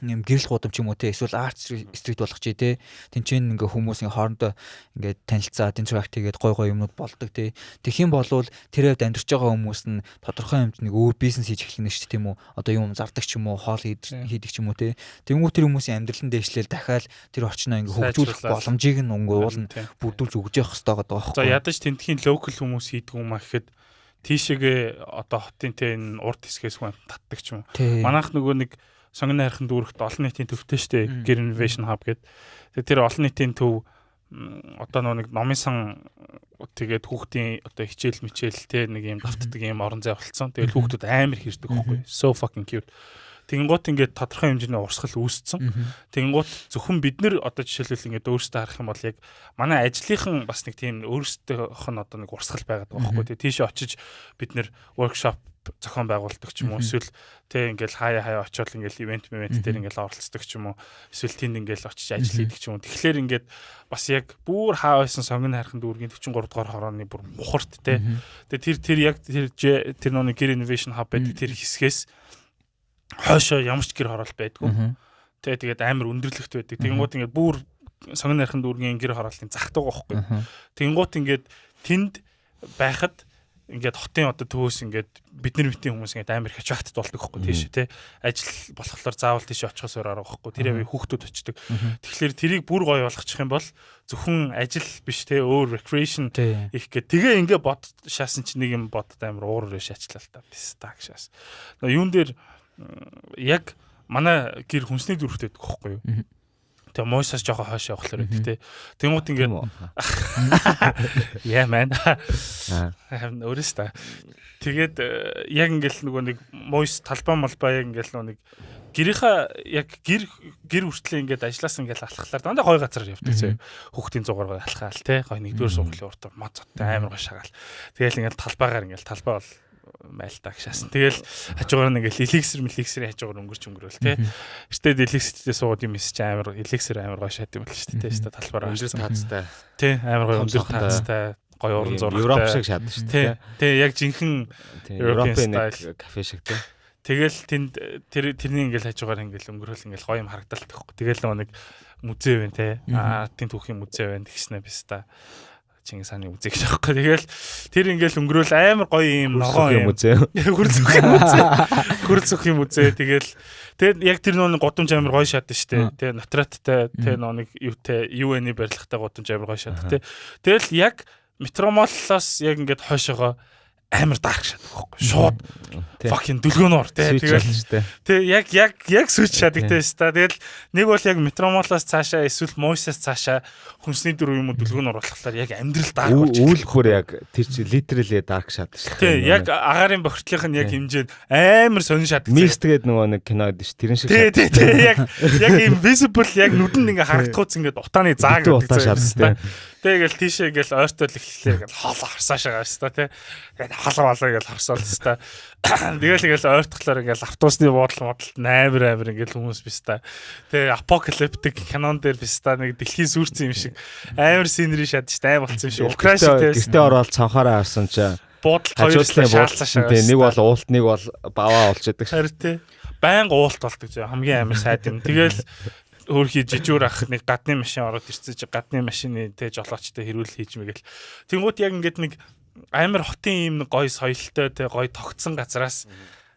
юм гэрэл гудам ч юм уу те эсвэл арт стрит болгох чи те тэнцэн ингээ хүмүүсийн хоорондоо ингээ танилцаад интеракт хийгээд гой юмнууд болдог те тэгэх юм бол тэр хэвд амьдарч байгаа хүмүүс нь тодорхой хэмжээний өөр бизнес хийж эхлэх нь шүү дээ тийм үү одоо юм зардаг ч юм уу хоол хийдэг ч юм уу те тэнгуү тэр хүмүүсийн амьдралын дэвшлэл дахиад тэр орчноо ингээ хөгжүүлэх боломжийг нь өнгөөлн бүрдүүлж өгж явах хэрэгтэй байгаа байхгүй. За ядаж тентхийн локал хүмүүс хийдэг юм а гэхэд тийшээгээ одоо хотын те энэ урд хэсгээс хүн татдаг ч юм уу. Манайх нөгөө нэг сонгоны хайрхан дүүрэгт олон нийтийн төвтэй штэ Gear Innovation Hub гэдэг. Тэгээ тэр олон нийтийн төв одоо нэг номын сан тэгээд хүүхдийн одоо хичээл мичээл те нэг юм давтдаг юм орон зай болцсон. Тэгээд хүүхдүүд амар хэрдэг байхгүй. So fucking cute. Тэгэнгუთ ингээд тодорхой хэмжээний урсгал үүссэн. Тэгэнгуთ зөвхөн бид нэр одоо жишээлбэл ингээд өөрсдөө харах юм бол яг манай ажлынхан бас нэг тийм өөрсдийнх нь одоо нэг урсгал байгаад байгаа байхгүй. Тэгээ тийшээ очиж бид нэр workshop зохион байгуулдаг ч юм уу эсвэл тэ ингээл хаяа очиод ингээл ивент дээр ингээл оролцдог ч юм уу эсвэл тэнд ингээл очиж ажил хийдэг ч юм уу. Тэгэхээр ингээд бас яг бүр хаа байсан сонгоны хайрхан дүүргийн 43 дугаар хорооны бүр мухарт тэ. Тэгээ тэр яг тэр нэг Gear Innovation Hub байдаг тэр хэсгээс хойшоо ямар ч гэр хороол байдгүй. Тэгээд амар өндөрлөгт байдаг. Тэгэнгუთ ингээд бүр сонгоны хайрхан дүүргийн гэр хороолтын захтай байгаа байхгүй. Тэгэнгуთ ингээд тэнд байхад ингээд хотын одоо төвөөс ингээд бид нар мэтийн хүмүүс ингээд амар хачаагт болдог байхгүй тийш тий ажил болохоор заавал тийш очихоос өөр арга байхгүй тэр яви хүүхдүүд очдог. Тэгэхээр тэрийг бүр гоё болгочих юм бол зөвхөн ажил биш тий өөр recreation их гэ тэгээ ингээд бод шаасан чи нэг юм бодод амар уураар шаачлаа л та пистак шаас. Юун дээр яг манай гэр хүнсний дүрхтэй байдаг байхгүй юу. Тэгээ мойсаас жоохон хойш явахлаар байдаг тий. Тэнгуут ингээд яа мэн. Өөрөөсөө. Тэгээд яг ингээл нөгөө нэг мойс талбай малбай яг ингээл нөгөө нэг гэрийнхаа яг гэр хүртлээ ингээд ажилласан ингээл алхахлаар дандаа гой газар явдаг зөө. Хүүхдийн зугаар гой алхаал тий. Гой нэгдүгээр сургуулийн урд мод зоттой амар гой шагаал. Тэгээл ингээл талбайгаар ингээл талбай бол майлтаа гшаасан. Тэгэл хажуугаар нэг эликсэр хажуугаар өнгөрөөл тий. Гэтэ эликсэртэй сууд юм чи амар эликсэр амар гой шат юм бол шүү дээ. Талбараа өндөр таацтай. Тий амар гой өндөр таацтай гой уран зурагтай. Европ шиг шатдаг шүү дээ. Тий яг жинхэнэ European style кафе шиг тий. Тэгэл тэнд тэрний ингээл хажуугаар ингээл өнгөрөөл ингээл гоё юм харагдалт гэхгүй. Тэгэл нэг музей байна тий. Артын түүхийн музей байна гэснэ биз та. Чингис хааны үзэг шахахгүй. Тэгэл тэр ингээл өнгөрөөл амар гоё юм ногоон юм үзээ. Хөрцөх юм үзээ. Тэгэл яг тэр нэг годомж амар гоё шатдаг штэ. Тэ нотроттой тэ нэг юутэй UN-ийн барилгатай годомж амар гоё шатдаг тэ. Тэгэл яг метромоллоос яг ингээд хойшоогоо амар дарк шатдаг байхгүй. Шууд fucking дүлгөөнөр тий. Тэгэл яг сүч шатдаг тий. Тэгэл нэг бол яг метромолоос цаашаа эсвэл мойсаас цаашаа хүнсний дөрөв юм уу дүлгөөнөр болохоор яг амьдрал дарк болж байгаа. Үйлхөр яг тэр чи literally dark шатдаг шүү. Тий, яг агаарын бохирдлынх нь яг хэмжээнд амар сонин шатдаг. Mist гэдэг нөгөө нэг кино гэдэг шүү. Тэрэн шиг. Тий, яг invisible яг нүдэнд ингээ харагдахуйц ингээ утааны зааг гэдэг. Тэгэл тийшээ ингээл ойртол эхлэхлээр ингээл хоолоо харсааш байгаа шүү дээ тий. Тэгээд халаа ингээл харсаал шүү дээ. Тэгэл ингээл ойртохлоор ингээл автобусны буудалд амар ингээл хүмүүс биш та. Тэгээ апокалиптик канон дээр биш та нэг дэлхийн сүрцэн юм шиг амар синери шат шүү дээ. Аим болсон юм шиг. Украин шиг тий. Гэртээ ороод цанхаараа харсан чинь буудалд хоёрлаа шаалцааш байгаа. Нэг бол уулт нэг бол баваа болж идэг. Харин тий. Баян уулт болдог зөө хамгийн амар сайд юм. Тэгэл өөрхий жижүүр ах нэг гадны машин ороод ирсэн чи гадны машины тэ жолоочтой хэрүүл хийж мэгэл. Тэнгуут яг ингээд нэг амар хотын юм нэг гой соёлтой тэ гой тогтсон газараас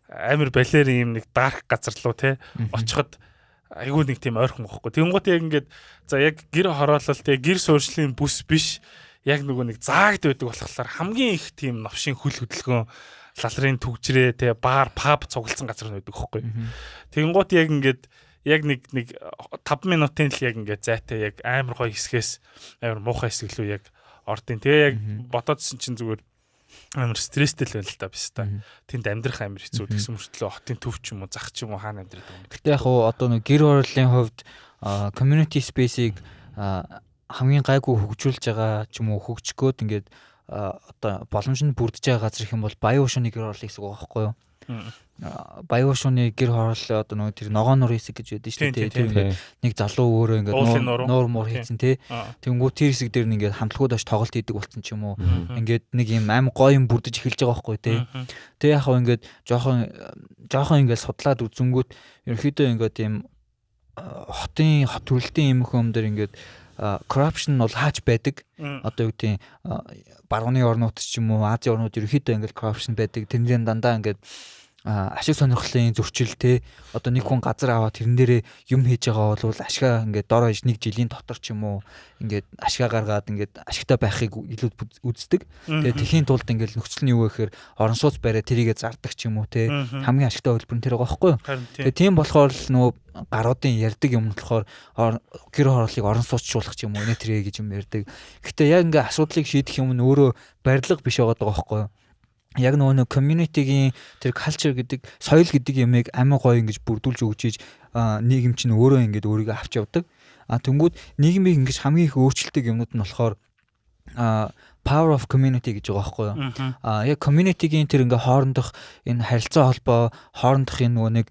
амар балер юм нэг дарк газар руу тэ очиход айгүй нэг тийм ойрхон гохгүй. Тэнгуут яг ингээд за яг гэр хороолол тэ гэр суурьшлын бүс биш яг нөгөө нэг заагд байдаг болохоор хамгийн их тийм новшин хөл хөдөлгөөн лалрын түгжрээ тэ бар паб цугласан газар байдаг хөхгүй. Тэнгуут яг ингээд яг нэг 5 минутын л яг ингээд зайтай яг амар гоё хэсгээс амар муухай хэсэг лөө яг ордын тэгээ яг бодоодсэн чинь зүгээр амар стресстэй л байл та биш та. Тэнд амьдрах амар хэцүү гэсэн мөртлөө хотын төв ч юм уу зах ч юм уу хаана амьдрэх юм. Гэтэ яг одоо нэг гэр хорооллын хувьд community space-ийг хамгийн гайгүй хөгжүүлж байгаа ч юм уу хөгжгөөд ингээд одоо боломж нь бүрдэж байгаа газар их юм бол баян уушны гэр хорооллын хэсэг байгаа байхгүй юу? Баян уушны гэр хорооллоо одоо нөгөө тэр ногоон нур хэсэг гэж байдаг шүү дээ. Тэр ингээд нэг залуу өөрөө ингээд нуур муур хийцэн тий. Тэнгүү тэр хэсэг дээр нь ингээд хамтлагууд аж тоглолт хийдэг болсон ч юм уу. Ингээд нэг юм аим гоё юм бүрдэж эхэлж байгаа байхгүй тий. Тэг яг хаа ингээд жоохон ингээд судлаад үзэнгүүт ерөөхдөө ингээд юм хот төрөлтийн юм хүмүүс ингээд corruption бол хаач байдаг. Одоо юу гэдэг барууны орнууд ч юм уу Азийн орнууд ерөөхдөө ингээд corruption байдаг. Тэрнээ дандаа ингээд ашиг сонирхлын зөрчил те одоо нэг хүн газар аваад тэрэн дээрээ юм хийж байгаа бол ашгаа ингээд дороо иж нэг жилийн дотор ч юм уу ингээд ашгаа гаргаад ингээд ашигтай байхыг илүү үздэг. Тэгээ тэхийн тулд ингээд нөхцөл нь юу гэхээр орон сууц бариа тэрийгэ зардаг ч юм уу те хамгийн ашигтай хөлбөр нь тэр байгаа байхгүй юу. Тэгээ тийм болохоор л нөгөө гаруудын ярддаг юм болохоор гэр хорооллыг орон сууцчуулах ч юм уу нэ тэрэ гэж юм ярьдаг. Гэтэ яг ингээд асуудлыг шийдэх юм нь өөрөө барилга биш байгаа байхгүй юу. Яг нөгөө community-гийн тэр culture гэдэг соёл гэдэг ямыг амин гоё ингэж бүрдүүлж өгч нийгэм чинь өөрөө ингэж өөрийгөө авч явдаг. Тэнгүүд нийгмийг ингэж хамгийн их өөрчилдөг юмнууд нь болохоор power of community гэж байгаа байхгүй юу. Яг community-гийн тэр ингээ хоорондох энэ харилцаа холбоо, хоорондох энэ нөгөө нэг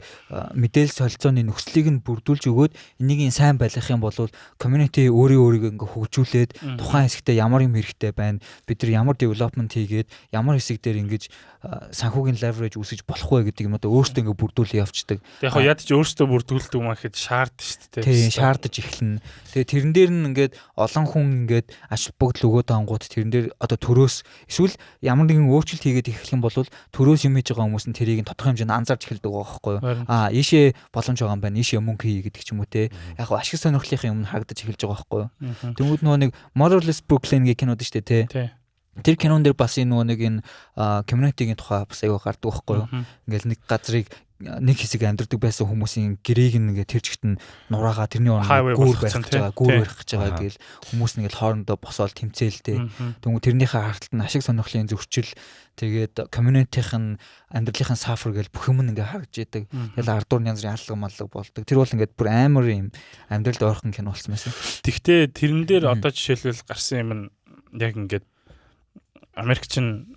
мэдээлэл солилцооны нөхцөлийг нь бүрдүүлж өгөөд энийг сайн байлгах юм бол community өөрийгөө ингээ хөгжүүлээд тухайн хэсэгтээ ямар юм хэрэгтэй байна, бид нар ямар development хийгээд ямар хэсэг дээр ингэж санхүүгийн leverage үүсгэж болох вэ гэдэг юм одоо өөртөө ингээ бүрдүүлээ явцдаг. Яг яд ч өөртөө бүрдүүлдэг юм ахэд шаарддаг шүү дээ. Тийм шаардаж эхэлнэ. Тэгээ тэрэн дээр нь ингээд олон хүн ингээд ач холбогдол өгөөд ангууд тэрэн дээр одоо төрөөс эсвэл ямар нэгэн өөрчлөлт хийгээд эхлэх юм бол төрөөс юм хийж байгаа хүмүүс нь тэрийг тодорхой хэмжээнд анзаарч эхэлдэг байхгүй юу. Ийшээ боломж байгаа юм байна. Ийшээ мөнгө хий гэдэг ч юм уу те. Яг ашиг сонирхлынхын юм харагдаж эхэлж байгаа байхгүй юу. Тэнгүүд нөгөө нэг Motherless Brooklyn гэх кинод шүү дээ те. Тэр кинон дээр бас энэ нөгөө нэг энэ community-гийн тухай бас аяга гардаг байхгүй юу. Ингээл нэг газрыг нэг хэсэг амьдардаг байсан хүмүүсийн гэрээг нэгээ тэр чигт нь нураагаа тэрний орноо гүүр барих гэж байгаа гээл хүмүүс нэгээл хоорондоо босоол тэмцээлтэй. Тэгвэл тэрнийхээ харталт нь ашиг сонирхлын зөрчил тэгээд community-ийн амьдралынхаа сафар гээл бүх юм ингээ харагдж идэг. Тэгэл ардуур янз бүрийн алга маллаг болдог. Тэр бол ингээд бүр амар юм амьдралд ойрхон кино болсон байсан. Тэгтээ тэрэн дээр одоо жишээлбэл гарсан юм нь яг ингээд Америкч нь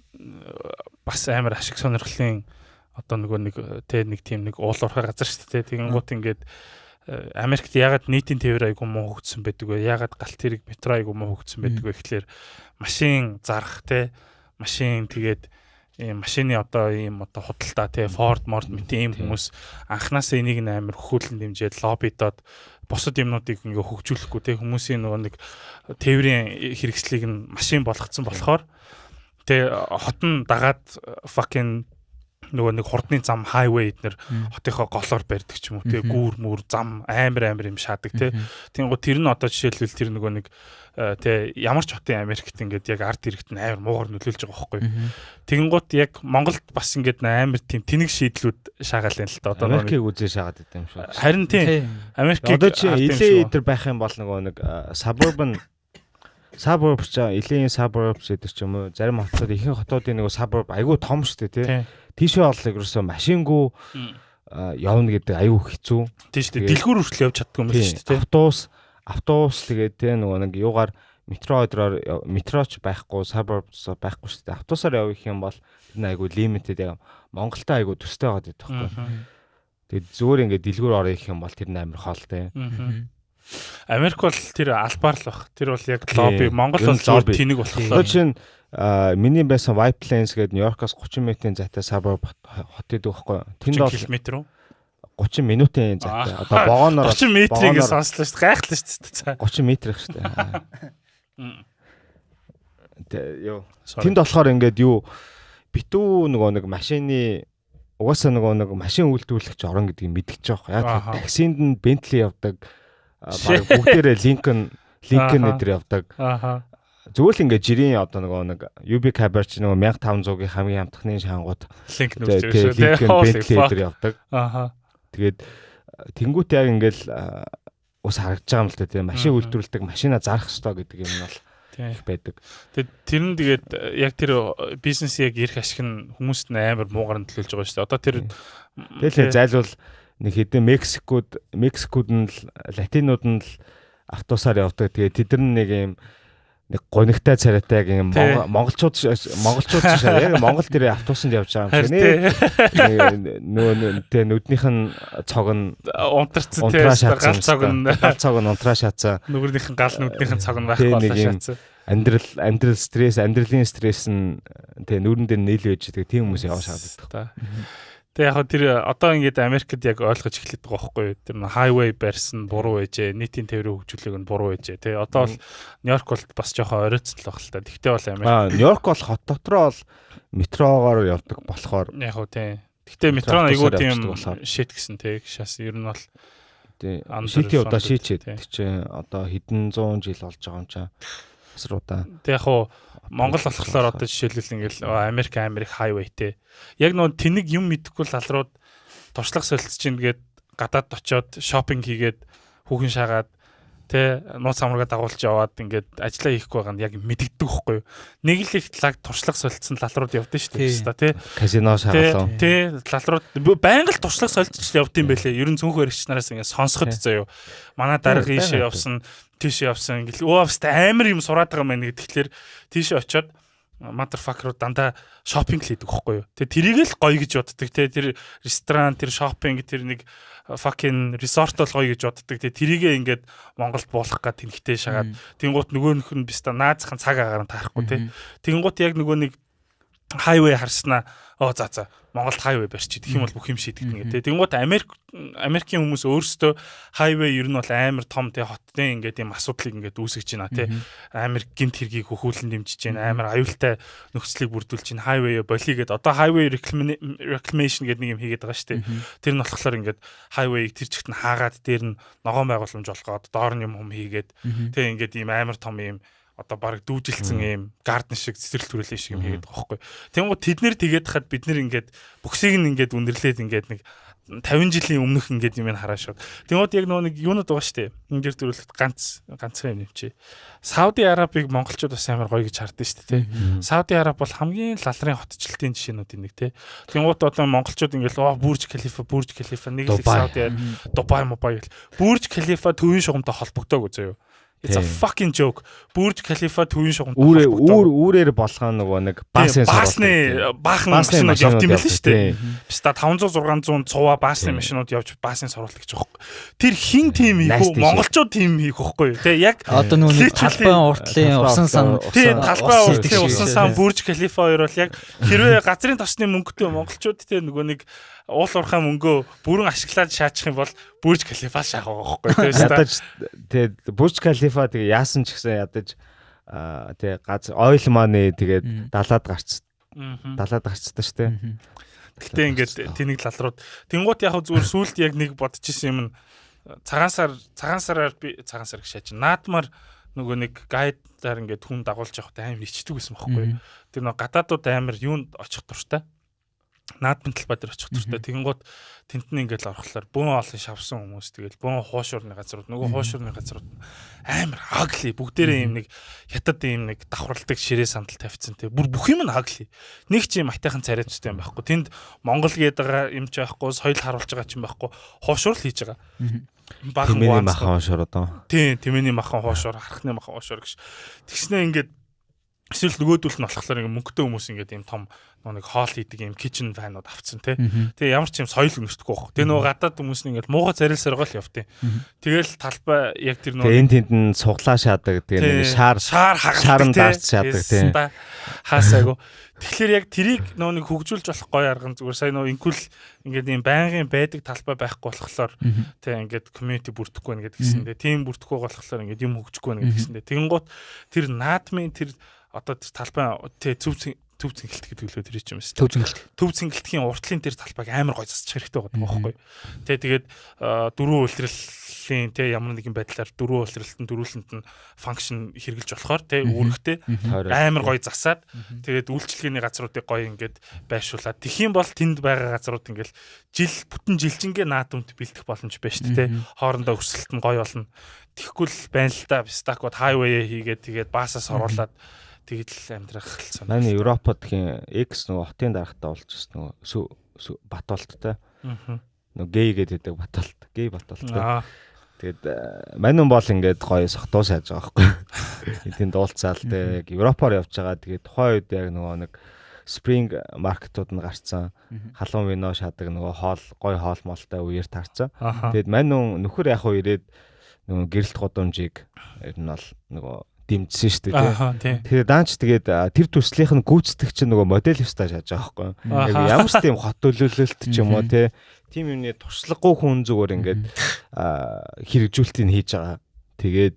бас амар ашиг сонирхлын одоо нэг тийм нэг уулуурхай газар шүү дээ. Тэгэн гут ингээд Америкт ягаад нийтийн тээвэр айгу муу хөгжсөн байдаг вэ? Ягаад галт тэрэг метро айгу муу хөгжсөн байдаг вэ гэхлээр машин зарах машин тэгээд машины одоо ийм одоо худалдаа Ford мэт ийм хүмүүс анханасаа энийг амар хөхүүлэн дэмжиж лоббидод бусад юмнуудыг ингээ хөгжүүлэхгүй хүмүүсийн нөгөө нэг тээврийн хэрэгслийг нь машин болгоцсон болохоор хот нь дагаад fucking нөгөө нэг хурдны зам хайвей эднэр хотынхоо голоор барьдаг ч юм уу гүүр мүр зам амар юм шаадаг тийм гоо тэр нь одоо жишээлбэл тэр нөгөө нэг ямар ч хотын Америкт ингээд яг ард иргэд нь амар муугар нөлөөлж байгаа байхгүй. Тэгэнгუთ яг Монголд бас ингээд амар тийм тэнэг шийдлүүд шаагаал юм л та одоо Америкийг үзээ шаагаад байт юм шүү. Харин тийм Америкийг одоо чи илээ идэр байх юм бол нөгөө нэг suburbs илийн suburbs гэдэг ч юм уу зарим хотууд ихэнх хотуудын нөгөө suburb айгүй том шүү дээ тий. Тийшээ оллыг ерөөсөө машингуу явна гэдэг аюу хэцүү. Тийм шүү дээ. Дэлгүүр хүртэл явж чаддгүй юм шүү дээ. Автобус тэгээд те нөгөө нэг юугаар метроч байхгүй suburbs байхгүй шүү дээ. Автобусаар явах юм бол энэ аюу limited яг Монголтай аюу төстэй байгаа гэдэг байхгүй. Тэгээд зүгээр ингээд дэлгүүр орох юм бол тэр амар хоол те. Америк бол тэр албаар л баг. Тэр бол яг лобби. Монгол бол зор тэнэг болохоор. Чин миний байсан White Plains гэдэг Нью-Йоркоос 30 минутын зайтай suburb хот гэдэг байхгүй. Тэнд бол км 30 минутын зайтай. Одоо вагоноор 30 метрийг сонслоо шүү дээ. Гайхлаа шүү дээ. 30 метр их шүү дээ. Тэнд болохоор ингээд битүү нөгөө нэг машины угаасаа нөгөө нэг машин үйлдвэрлэгч орон гэдгийг мэдчихэж байгаа. Яг таксинд нь Bentley явдаг. Баг бүгдээрээ Lincoln эдэр явдаг. Зүгээр л ингээд жирийн одоо нэг UB Cabrio ч нөгөө 1500-ийн хамгийн амтхны шангууд Lincoln Bentley эдэр явдаг. Тэгээд тэнгуут яг ингээд ус харагдаж байгаа юм л да тийм машин үйлдвэрлэдэг машина зарах ёстой гэдэг юм бол их байдаг. Тэр нь тэгээд яг тэр бизнес яг ирэх ашиг нь хүмүүст нь амар муугар нөлөөлж байгаа шүү дээ. Одоо тэр тэгэл зайлвал нэг хэдэн Мексикод нь латинууд нь автобусаар явдаг. Тэгээд тэд нэг юм нэг гонигтай царайтай яг юм монголчууд шээ яг Монгол дээр автобусанд явж байгаа юм шиг нөгөө нүднийх нь цог нь унтарцсан гал цог нь унтраа шаацсан нүгрийнх нь гал нүднийх нь цог нь байхгүй болоо шаацсан амьдралын стресс нь нүүрэн дээр нийлвэж байгаа тийм хүмүүс яваа шаадаг. Тэгээ яг тэр одоо ингээд Америкт яг ойлгож эхлэдэг байгаа байхгүй юу? Тэр хайвей барьсан буруу байжээ, нийтийн тээврийн хөгжүүлэг нь буруу байжээ. Тэгээ одоо бол Нью-Йорк бол бас жоохон оройтсон л баг л та. Тэгтээ бол Америк. Нью-Йорк бол хот дотроо бол метрогоор явдаг болохоор Яг уу тий. Тэгтээ метро айгуу тийм шит гэсэн тий. Шас ер нь бол тий. Шити удаа шийчээд чи одоо хэдэн 100 жил болж байгаа юм чаа. Асруудаа. Тэг яг уу Монгол болохоор одоо жишээлбэл ингээл Америк хайвейтэй. Яг нөө тэнэг юм мэдэхгүй лалрууд туршлага солилцож ийн гээд гадаад очиод шопинг хийгээд хүүхэн шаагаад тэ нууц амрага дагуулж яваад ингээд ажиллаа хийхгүй байгаа нь яг мэдэгддэг байхгүй юу. Нэг л их лаг туршлага солилцсон лалрууд явдсан шүү дээ. Тэ казино шаагалаа. Тэ лалрууд байнга л туршлага солилцож явдсан байлээ. Ер нь цөөнхөн хэрэгч нараас ингээд сонсоход заяа. Манай дарга ийшээ явсан тийшээ явсан ингээл өөстө амар юм сураад байгаа мэн гэхэлэр тийшээ очиод motherfucker дандаа шопинг хийдэг байхгүй юу. Тэгээ тэрийг л гоё гэж боддог. Тэгээ тэр ресторан, тэр шопинг, тэр нэг fucking resort бол гоё гэж боддог. Тэгээ тэрийгээ ингээд Монголд буулгах гад тэнхтэй шагаад тэнгуут нөгөө нөх нь биста наазхан цаг агаар нь таарахгүй тий. Тэнгуут яг нөгөө нэг хайвей харснаа за Монголд хайвей барьчих гэх юм бол бүх юм шийдэгдэнэ гэдэг. Тэнгуут Америкийн хүмүүс өөрсдөө хайвей ер нь бол амар том тий хотны ингээд юм асуудлыг ингээд үүсгэж байна тий. Амар гэмт хэргийг хөхүүлэн дэмжиж байна. Амар аюултай нөхцөлийг бүрдүүлж байна. Хайвей болигээд одоо хайвей reclamation гэдэг нэг юм хийгээд байгаа шүү дээ. Тэр нь болохоор ингээд хайвейг тэр чигт нь хаагаад дээр нь ногоон байгууламж болгоод доор нь юм хийгээд тий ингээд ийм амар том юм одоо баг дүүжилсэн юм гарден шиг цэцэрлэг төрөлөө шиг юм хийгээд байгаа байхгүй. Тэнгууд тэд нэр тэгээд хахад бид нэр ингээд бүхсийг нь ингээд үндэрлээд ингээд нэг 50 жилийн өмнөх ингээд юм хараа шууд. Тэнгууд яг нэг юунод байгаа штэ. Энэ дэр төрөлд ганцхан юм чи. Сауди Арабыг монголчууд бас амар гоё гэж хардсан штэ тий. Сауди Араб бол хамгийн лалрын хотчлтын жишээнүүдийн нэг тий. Тэнгууд одоо монголчууд ингээд Бурж Халифа нэг л Сауди Дубай гэл. Бурж Халифа төвийн шугамтай холбогдоог заяа. It's a fucking joke. Бурж Халифа төвийн шугамтай үүрээр болгоо нөгөө нэг баахан машинууд явд юм байл шүү дээ. Биста 500 600 цуваа баасны машинууд явж баасын сурвалт гэж байгаа. Тэр хин тим хийх үү? Монголчууд тим хийх байхгүй юу? Тэ яг одоо нөгөө талбайн уртлын усан сан талбайн уртлын усан сан Бурж Халифа хоёр бол яг хэрвээ газрын тосны мөнгөтэй монголчууд тэ нөгөө нэг уул уурхай мөнгөө бүрэн ашиглаад шаачих юм бол Бурж Халифа шаах байгаа байхгүй юу? Ядаж тэгээ Бурж Халифа тэгээ яасан ч гэсэн ядаж тэгээ газ ойл money тэгээд далаад гарцдаг штэ. Гэтэ ингээд тэнийг лалрууд тэнгуут яг зүгээр сүулт яг нэг бодчихсон юм цагаан сараар би цагаан сар гэж шааж наадмаар нөгөө нэг гайдаар ингээд хүн дагуулж явахтай амар ичдэг байсан байхгүй юу? Тэр нөгөө гадаадууд амар юунд очих дуртай. Наадмын талбай дээр очих дуртай. Тэгэнгუთ тентний ингээд орохлоор бөөн олон шавсан хүмүүс тэгэл бөөн хуушуурны газрууд нөгөө хуушуурны газрууд амар агли бүгдээрээ юм нэг хятад юм нэг давхралдаг ширээ сандал тавьчихсан те бүр бүх юм нь агли. Нэг ч юм айтайхан царайцтай юм байхгүй. Тэнд Монгол гээд байгаа юм ч байхгүй, соёл харуулж байгаа ч юм байхгүй. Хуушуурл хийж байгаа. Тэмээний махан хуушуур одоо. Тийм, тэмээний махан хуушуур, харахны махан хуушуур гэж. Тэгснэ ингээд эсвэл нөгөөдөл нь болохоор ингээ мөнгөтэй хүмүүс ингээ ийм том нэг хоол хийдэг ийм кичен вайнууд авцсан тий. Тэгээ ямар ч юм соёл өнөртөхгүй байх. Тэгээ нөгөө гадаад хүмүүс нь ингээ муухай зарилсаргаа л явтыг. Тэгэл талбай яг тэр нөгөө энэ тэнд нь суглаа шаадаг тэгээ нэг шаарн даарч шаадаг тий. Хаасаагүй. Тэгэхээр яг тэрийг нөгөө нэг хөгжүүлж болох гоё арга зүгээр сая нөгөө инкул ингээд ийм байнгын байдаг талбай байхгүй болохоор тий ингээд community бүрдэхгүй нэ гэдэг гисэн. Тийм бүрдэхгүй болохоор ингээд юм хөгжихгүй нэ гэдэг гисэн. Тэгэнгუთ тэр наадмын тэр одоо тэр талбай төв цэнгэлт гэдэг лөө тэр юм байна. Төв цэнгэлтийн уртлын тэр талбайг амар гой засчих хэрэгтэй байгаа байхгүй. Тэгээд дөрвөн үйлрэллийн ямар нэгэн байдлаар дөрвөн үйлрэлтэн дөрвөлөнд нь функшн хэрэгжилж болохоор үүрэгтэй амар гой засаад тэгээд үйлчлэгээний газруудыг гой ингээд байршуулад тэгхийн бол тэнд байгаа газрууд ингээд бүтэн жилжингээ наадамд бэлдэх боломж байна шүү дээ. Хоорондоо өрсөлдөлт нь гой болно. Тэгэхгүй л байна л да. Стакууд хайвей хийгээд тэгээд баасаас оруулаад тэгэл амьдрах хэлсэн. Манай Европод гэх X нөгөө хотын дарагтаа болж ирсэн нөгөө Батболттой. Нөгөө гей гэдэг Батболт. Гей Батболттой. Тэгээд манайм бол ингээд гоё сохтуу шааж байгаа байхгүй. Энд дуулцаал те яг Европоор явж байгаа. Тэгээд тухайн үед яг нөгөө нэг спринг маркетууд нь гарцсан. Халуун вино шаадаг нөгөө хоол гоё хоол молтой үеэр таарсан. Тэгээд манайм нөхөр яг уу ирээд нөгөө гэрэлт годомжийг ер нь бол нөгөө дэмжсэн шүү дээ тий. тэгэхээр даанч тэгээд тэр төслийнх нь гүйцэтгэх чинь нөгөө модель стаж яаж байгаа байхгүй яг ямар ч тийм хот төлөвлөлт ч юм уу тийм юмны туршлагагүй хүн зүгээр ингээд хэрэгжүүлтийг хийж байгаа тэгээд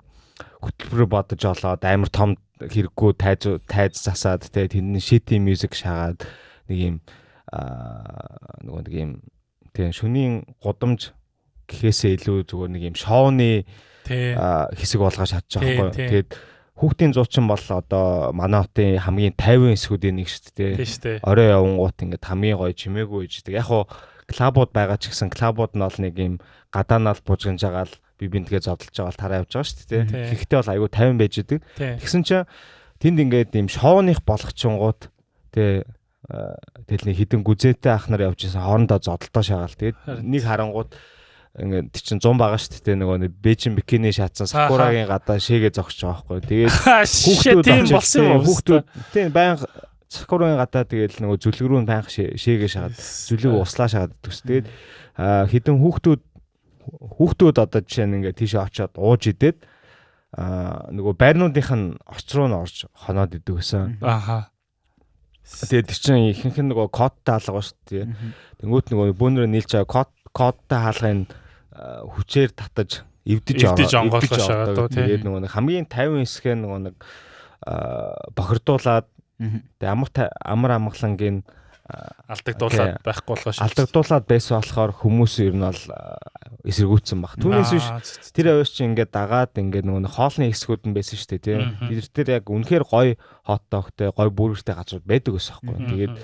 хөтөлбөр бодож олоод амар том хэрэггүй тайз засаад тэрний шити мьюзик шагаад нэг юм нөгөө нэг юм тийм шөнийн гудамж гэхээсээ илүү зүгээр нэг юм шоуны хэсэг болгож чадчих байгаа байхгүй. Тэгээд хүүхдийн зуучин бол одоо манай хотын хамгийн 50 хэсгүүдийн нэг шүү дээ. Орой явангуут ингээд хамгийн гоё чимээгүй иждэг. Яг хуу клабууд байгаа ч гэсэн клабууд нь бол нэг юм гадаанаал бужигнж байгаа л би бинтгээ зодолж байгаа л тараа явж байгаа шүү дээ. Гэхдээ бол айгүй 50 байж идэг. Тэгсэн чинь тэнд ингээд юм шоуных болгочингууд тэгэл нэг хідэн гүзээтэй ах нар явж исэн хоорондоо зодолтоо шагаал. Тэгээд нэг харангууд ингээд чинь 100 байгаа шүү дээ. Нөгөө нэг бэжин бикини шаацсан сакурагийн гадаа шээгээ зогсож байгаа байхгүй. Тэгээд тийм болсон юм уу? Хүүхдүүд тийм байнга сакурагийн гадаа тэгээд нөгөө зүлгэрүүн байнга шээгээ шагаад зүлэг услаа шагаад төс. Тэгээд хідэн хүүхдүүд одоо жишээ нь ингээд тийшээ очиод ууж идээд нөгөө байрнуудынх нь орц руу н орж хоноод идэв гэсэн. Тэгээд тэр чинь ихэнх нь нөгөө кодтай хаалга ба шүү дээ. Тэнгүүт нөгөө бөөнөрөө нийлж байгаа кодтай хаалгын хүчээр татаж эвдэж онгоолгож шагаад тэгээд нөгөө хамгийн 50 хэсгээ нөгөө нэг бохирдуулаад тэгээд амар амгалангийн алдагдуулаад байхгүй болохоо шүү. Алдагдуулаад байсан болохоор хүмүүс ер нь бол эсэргүүцсэн баг. Түүнээс биш тэр авьяас чи ингээд дагаад ингээд нөгөө хоолны хэсгүүд нь байсан шүү дээ тий. Бид тэр яг үнэхээр гоё хот догтой гоё бүрэртэй газар байдаг ус байхгүй. Тэгээд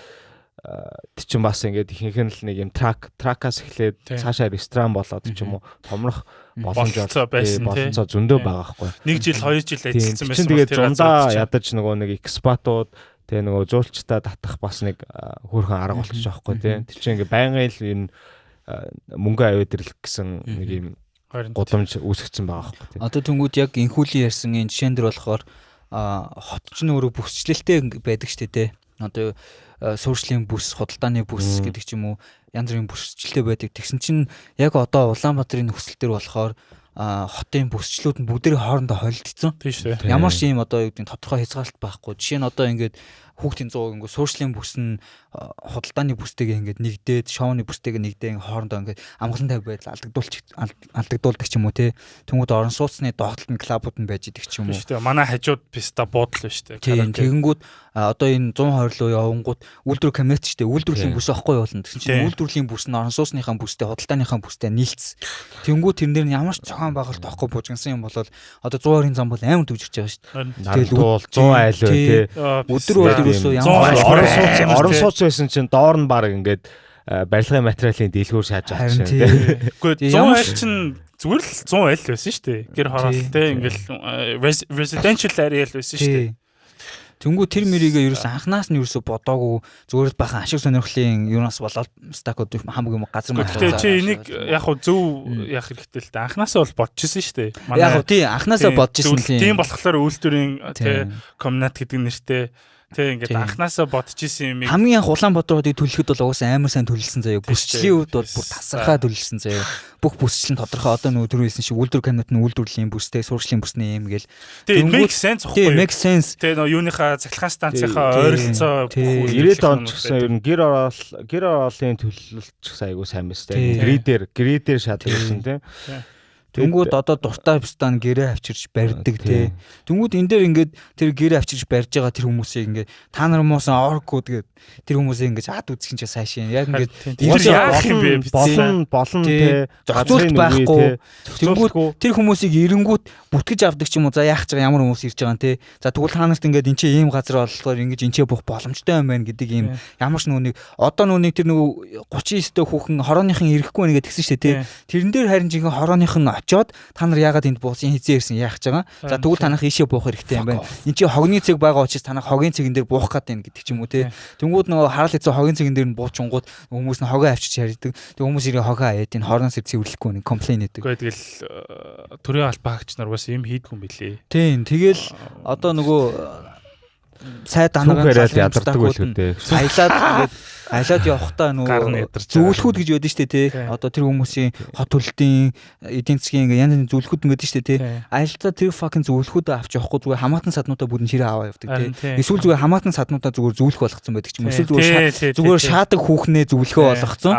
тэр чин бас ингээд ихэнх нь л нэг юм тракаас эхлээд цаашаа ресторан болоод ч юм уу томрох боломжтой болонцоо зөндөө байгаа байхгүй. 1 жил 2 жил ажилласан байсан. Тэгээд зундаа ядаж нөгөө нэг экспатууд тэгээ нөгөө жуулчтай татах бас нэг хөөрхөн арга болчих жоохгүй тий. Тэр чинь ингээ байнгын л энэ мөнгө авиадэрлэх гэсэн нэг юм гудамж үүсгэсэн байгаа байхгүй тий. Одоо тэнгууд яг инхүүлийн ярьсан энэ жишээн дээр болохоор хот ч нөөрэ бүсчлэлтэй байдаг штэ тий. Одоо суурьшлийн бүс, худалдааны бүс гэдэг ч юм уу янз бүрийн бүсчлэлтэй байдаг. Тэгсэн чинь яг одоо Улаанбаатарын нөхцөл төр болохоор хотын бүсчлүүд нь бүгдээ хоорондоо холилдсон. Тийм шүү. Ямар ч юм одоо юу гэдэг тодорхой хязгаарлалт байхгүй. Жишээ нь одоо ингээд хүүхдийн 100 ингээд суурьшлийн бүс нь худалдааны бүстэйгээ ингээд нэгдээд, шоуны бүстэйгээ нэгдээд хоорондоо ингээд амгалантай байдал алдагдуулдаг ч юм уу те. Тэнгүүд орон сууцны доогтолд нь клабууд нь байж идэг ч юм уу. Тийм шүү. Манай хажууд писта буудлаа шүү. Тэгэнгүүт одоо энэ 120 руу явангууд үйлдвэр камерт шүү. Үйлдвэрлэлийн бүс авахгүй болно. Тэгсэн чинь үйлдвэрлэлийн бүс нь орон сууцныхаа бүстэй, худалдааныхаа бүстэй нийлцсэн. Тэнгүүд тэрнэр нь ямар ч зохион байгуулалт авахгүй бужигнсан юм бол одоо 100-ын зам бол амар төвжирч байгаа шүү. Тэгэл 100 айл бай те. Өдөр бол ерөөсөө ямар орон сууц байсан чинь доор нь баг ингээд барилгын материалын дэлгүүр шааж байгаа чинь те. Гэхдээ 100 айл чинь зүгээр л 100 айл байсан шүү дээ. Гэр хороолт те ингээл residential area л байсан шүү дээ. Тэнгүү тэр мэрийгээ ерөөс анханаас нь ерөөсө бодоогүй зүгээр л бахан ашиг сонирхлын юунаас болоод стакууд хамаг юм газар маа. Гэхдээ чи энийг яг хуу зөв яах хэрэгтэй л дээ. Анханасаа бол бодчихсон шүү дээ. Яг хуу тий анханасаа бодчихсон л юм. Тийм болохоор үйлдвэрийн тий комбинат гэдэг нэртэй тий ингээд анханасаа бодчихсон юм. Хамгийн анх Улаанбаатаруудыг төлөхөд бол угаасаа амар сайн төлөлсөн заяа. Бүсчлийн үед бол бүр тасархаа төлөлсөн заяа. Бүх бүсчлэн тодорхой одоо нөгөө түрүүсэн шиг үйлдвэр камерт нь үйлдвэрлэлийн бүстэй, суурьшлийн бүсний юм гээл. Тийм make sense байхгүй юу? Тийм make sense. Тэгээ нөгөө юуныхаа цахилгаан станцынхаа ойролцоо 90-ад онд ч гэсэн ер нь гэр ороолын төлөлт ч гэсэн айгүй сайн мэс тэ. Гридээр шатдаг гэсэн тийм. Тэнгүүд одоо дуртай пистан гэрээ авчирч барьдаг тий. Тэнгүүд энэ дээр ингээд тэр гэрээ авчирч барьж байгаа тэр хүмүүсийг ингээд та нар муусан орггүй тэгээд тэр хүмүүсийг ингээд ад үзэх чинь сайшин. Яг ингээд яах юм бэ? Болон тий. Зохицуулт байхгүй. Тэнгүүд тэр хүмүүсийг эренгүүт бүтгэж авдаг ч юм уу. За яах ч ямар хүмүүс ирж байгаа юм тий. За тэгвэл та нарт ингээд энэ чинь ийм газар болохоор ингээд энэ чинь буух боломжтой юм байна гэдэг ийм ямар ч нүунийг одоо нүунийг тэр нөгөө 39 дэх хүүхэн хорооныхын ирэхгүй нэгэ тэгсэн шүү дээ тий. Тэрэн дээр харин жинхэнэ хорооных нь очоод та нар яагаад энд буусан хизээ ирсэн яах гэж байгаа. За тэгвэл танах ийшээ буух хэрэгтэй юм байна. Энд чи хогны цэг байгаа учраас танах хогийн цэгэн дээр буух гэдэг юм гэдэг ч юм уу те. Тэнгүүд нөгөө харал хэзээ хогийн цэгэн дээр нь буучингууд хүмүүс нь хогоо авчиж ярьдаг. Тэг хүмүүс ирээ хогоо аяад энэ хоороноос цэвэрлэхгүй нэг комплейн хийдэг. Гэхдээ тэгэл төрийн албаагч нар бас юм хийдгүй юм билээ. Тийм тэгэл одоо нөгөө сай данагаар ядардаг байлгүй те. Саялаад Аялаад явахдаа нөгөө зөвлөхүүд гэж байдаг шүү дээ тий. Одоо тэр хүмүүсийн хот төлөлтийн эдийн засгийн ингээ янз бүрийн зөвлөхүүд байдаг шүү дээ тий. Аялалтаа тэр fucking зөвлөхүүдээ авч явахгүй зүгээр хамаатан саднуудаа бүрэн ширээ аваа явдаг тий. Эсвэл зүгээр хамаатан саднуудаа зүгээр зөвлөх болгоцсон байдаг ч юм. Эсвэл зүгээр шаадаг хүүхнээ зөвлөхөө болгоцсон.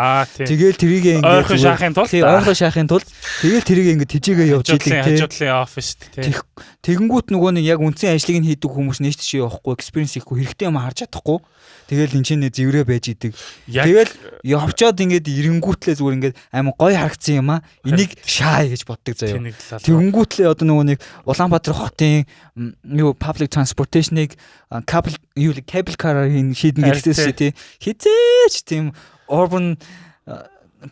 Тэгэл тэрийг ингээ ойрхон шахахын тулд тэгэл тэрийг ингээ тижээгээ явж идэг тий. Хажуудлын офис тий. Тэгэнгүүт нөгөө нэг яг үндсэн ажлыг нь хийдэг хүмүүс нээш тийш явахгүй, experience хийхгүй, хэрэгтэй юм харж чадахгүй. Тэгэл энэ чинь зэврээ байж идэг. Тэгэл явчаад ингээд эренгүүтлээ зүгээр ингээд амар гоё харагдсан юм аа. Энийг шаай гэж боддог заяа. Тэгэнгүүтлээ одоо нөгөө нэг Улаанбаатар хотын public transportation-ыг cable car-аар шийдэн гэсэн шүү тий. Хизээч тийм urban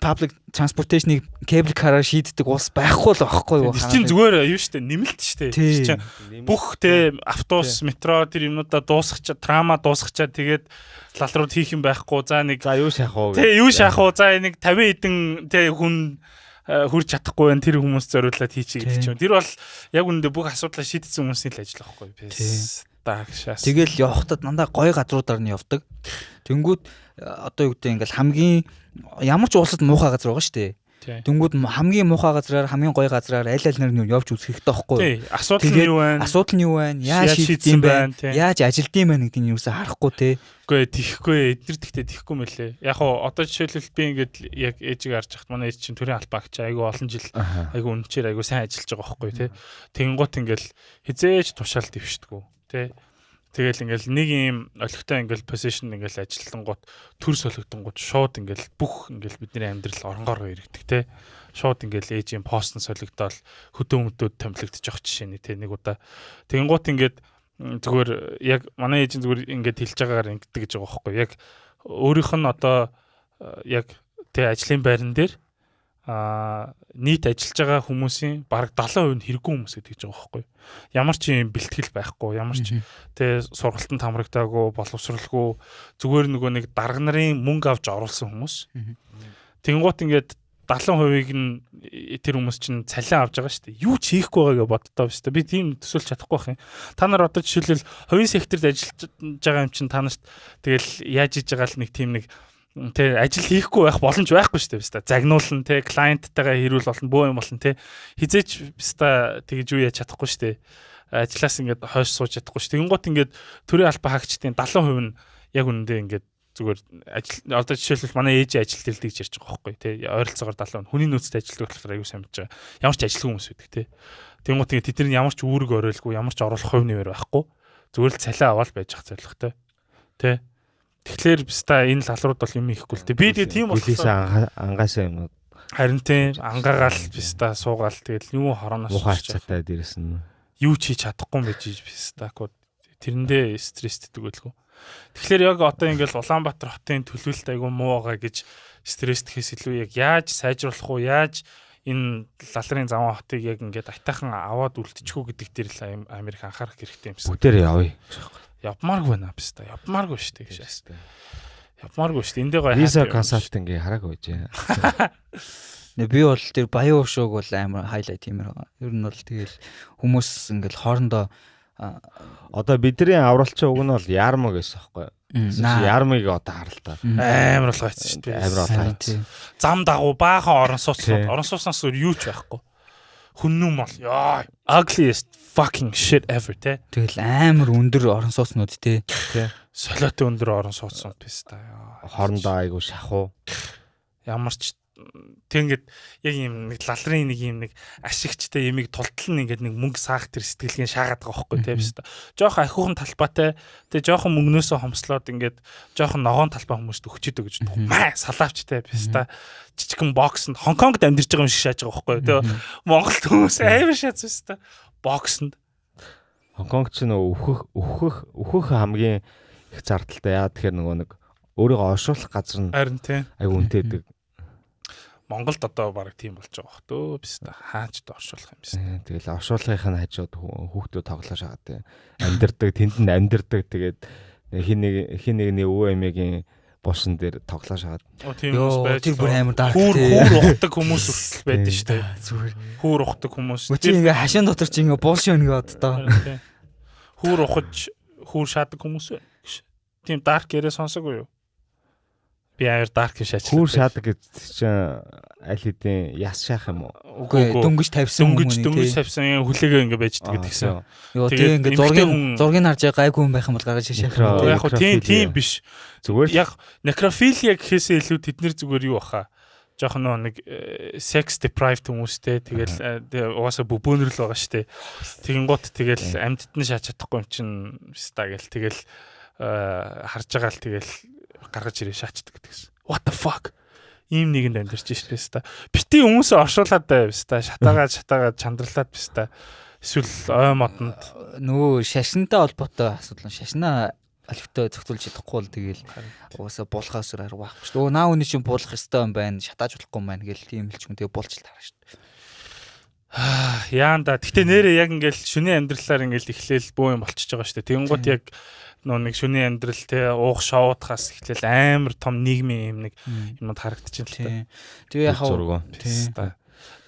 public transportation-ыг cable car-аар шийддэг ус байхгүй л байхгүй юу. Тэр чинь зүгээр юу штэ нэмэлт штэ. Тэр чинь бүх те автобус, метро тэр юмнуудаа дуусгачаа, трама дуусгачаа тэгээд лалрууд хийх юм байхгүй. За нэг юу шахах уу. Тэ юу шахах уу. За нэг 50 хэдэн те хүн хурж чадахгүй байх тэр хүмүүс зориулаад хийчихье гэдэг чинь. Тэр бол яг үндэ бүх асуудлаа шийдсэн хүмүүсийн л ажил байхгүй. Тэгэл явахтад дандаа гоё газруудаар нь явдаг. Тэнгүүд одоо юу гэдэг ингээл хамгийн ямар ч улсад муухай газар байгаа шүү дээ. Тэнгүүд хамгийн муухай газраар хамгийн гоё газраар аль аль нар явж үзэх хэрэгтэй байхгүй юу? Асуудал нь юу вэ? Асуудал нь юу вэ? Яаж шийддэм бэ? Яаж ажилдсан бэ гэдгийг юусаа харахгүй те. Үгүй тийхгүй эдгээр тэгтээ тийхгүй мөлий. Яг уу одоо жишээлбэл би ингээд яг ээжийг харж хахт манай ээж чинь төрийн албаагч айгу олон жил айгу үнчээр айгу сайн ажиллаж байгаа байхгүй те. Тэнгуут ингээл хизээж тушаал дэвшдэггүй те. Тэгэл ингээл нэг юм олигтой ингээл position ингээл ажилтангууд төр солигдонгууд шууд ингээл бүх ингээл бидний амьдрал оронгоор иргэдэг те. Шууд ингээл ээжийн постн солигдоод хөдөө томилогдож явах жишээ нэг те нэг удаа. Тэнгуут ингээд зүгээр яг манай ээжийн зүгээр ингээд хэлж байгаагаар ингэдэг гэж байгаа байхгүй. Яг өөрийнх нь одоо яг тэ ажлын байран дээр нийт ажиллаж байгаа хүмүүсийн бараг 70% нь хэрэггүй хүмүүс гэдэг байгаа байхгүй. Ямар ч юм бэлтгэл байхгүй, ямар ч тэ сургалтанд хамрагдаагүй, боловсралгүй зүгээр нөгөө нэг дарга нарын мөнгө авч оруулсан хүмүүс. Тэнгуут ингээд 70%-ийг нь тэр хүмүүс чинь цалин авч байгаа шүү дээ. Юу ч хийхгүй байгаагээ боддоо шүү дээ. Би тийм төсөөлж чадахгүй байх юм. Та нар одоо жишээлбэл хувийн секторт ажиллаж байгаа юм чинь та нарт тэгэл яаж хийж байгаа л нэг тийм нэг тэ ажил хийхгүй байх боломж байхгүй шүү дээ. Загнуулна тэ клиенттайгаа хэрүүл болно, бөө юм болно тэ. Хизээч биста тэгж юу яаж чадахгүй шүү дээ. Ажлаас ингээд хойш сууж чадахгүй шүү. Тэнгуут ингээд төрийн албаа хаагчдын 70% нь яг үнэндээ ингээд зүгээр ажил одоо жишээлбэл манай ээж ажил дэлдэг гэж ярьж байгаа байхгүй тий ойролцоогоор 70 хүний нөөцтэй ажилладаг болохоор аюу сайн мэдж байгаа. Ямар ч ажилгүй хүмүүс байдаг тий. Тэнгуут ингээд тэд нар ямар ч үүрэг оройлгүй ямар ч оруулах хувь нэмэр байхгүй. Зүгээр л цалиа аваад байж ах зорилготой. Тий. Тэгэхээр биста энэ лалрууд бол юм ихгүй л тий. Би тэгээ тийм болохоор ангаасаа юмнууд харин тий ангаагаал биста суугаал тэгэл юу хорооноос ухаарчаатай дээрэс нь юу ч хийж чадахгүй юм байж биста. Тэрэндээ стресстэй байлгүй. Тэгэхээр яг одоо ингээл Улаанбаатар хотын төлөвлөлт айгу муу байгаа гэж стресстхээс илүү яг яаж сайжруулах уу, яаж энэ лалрын заван хотыг яг ингээд айтайхан аваад үлдчихүү гэдэг дээр л Америк анхаарах хэрэгтэй юм шиг. Бүгдээр явъя. Явмааргүй байна биста. Явмааргүй шүү дээ гэж. Явмааргүй шүү дээ. Эндээ гоё visa consulting хараагүй байж. Би бол тэр баян уушууг бол амар хайлайт юмэр байгаа. Ер нь бол тэгэл хүмүүс ингээл хоорондоо одоо бидний авралчин уг нь бол Ярмо гэсэн байхгүй юу? Ярмыг одоо харалтаа. Амар болгоо хийсэн шүү дээ. Амар болгоо. Зам дагуу баахан орон сууцсан. Орон сууцнаас юу ч байхгүй. Хүннүм бол яа ugliest fucking shit ever те. Тэгэл амар өндөр орон сууцнууд те. Солиотой өндөр орон сууцнууд биш та. Хоорондоо айгу шахуу. Ямар ч Тэгэнгүүт яг юм нэг лалрын нэг юм нэг ашигчтай ямиг тултал нь ингээд нэг мөнгө саах тэр сэтгэлгээ шаагаад байгаа байхгүй тийм биз дээ. Жохон ахиухан талбайтай тэгээ жохон мөнгнөөсөө хомслоод ингээд жохон ногоон талбай хүмүүст өгчээд гэж маа салаавчтай биз дээ. Жижигхэн боксонд Хонконгд амьдарч байгаа юм шиг шааж байгаа байхгүй тийм Монголд хүмүүс амар шаац биз дээ. Боксонд Хонконг ч нөө өөхөх хамгийн их зардалтай яа тэгэхээр нөгөө нэг өөрийгөө оршуулах газар нь харин тийм айгу үнэтэйдэг. Монголд одоо баг тийм болж байгаа хөө биз дээ. Хаач оршуулах юм биз дээ. Тэгэл оршуулгын хажууд хүүхдүүд тоглож байгаа тийм. Амьдэрдэг, тэнд нь амьдэрдэг тэгээд хин нэгний өвөө эмээгийн булшин дээр тоглож байгаа. Тийм хүмүүс байж. Тэр бүр амар дарк тийм. Хүүр ухдаг хүмүүс хүртэл байдаг шүү дээ. Зүгээр. Хүүр ухдаг хүмүүс. Чи ингээ хашаан дотор чи ингээ булшин ингээ оддоо. Хүүр ухаж хүүр шаадаг хүмүүс. Тийм дарк яриа сонсоогүй юу? Би аяар dark юм шаач. Хүүр шаадаг гэж чинь аль хэдийн яс шаах юм уу? Үгүй дөнгөж тавьсан дөнгөж тавьсан хүлээгээ ингээ байждаг гэсэн. Йоо тийм ингээ зургийг харж гайгүй юм байх юм бол гаргаж шашаах юм. Яг хөө тийм биш. Зүгээр Яг necrophilia гэхээсээ илүү тэднэр зүгээр юу баха. Жохон нэг sex deprived хүмүүстэй тэгэл угаасаа бөөнөрл байгаа штэ. Тэгин гут тэгэл амьдд нь шаач чадахгүй юм чин ста гэл тэгэл харж байгаа л тэгэл гаргаж ирээ шаачдаг гэсэн. What the fuck? Ийм нэгэнд амьдарч штэ ста. Бити хүмүүсээ оршуулад байв ста. Шатаагаад чандралаад биста. Эсвэл ой модонд нөгөө шашинтай холбоотой асуудал. Шашнаа алифтай зохицуулж чадахгүй бол тэгэл угаасаа буулахаас өөр арга байхгүй шүү. Наа үний чинь буулах ёстой юм байна. Шатааж болохгүй юм байна гэл тийм л ч юм тэгээ буулч л таарна шүү. Яанда. Гэтэ нэрээ яг ингээл шүний амьдралаар ингээл эхлээл бөө юм болчихж байгаа шүү. Тэнгууд яг нэг шүний амьдрал те уух шоудахаас эхлээл амар том нийгмийн юм нэг юмд харагдчихээн л та. Тэгээ яг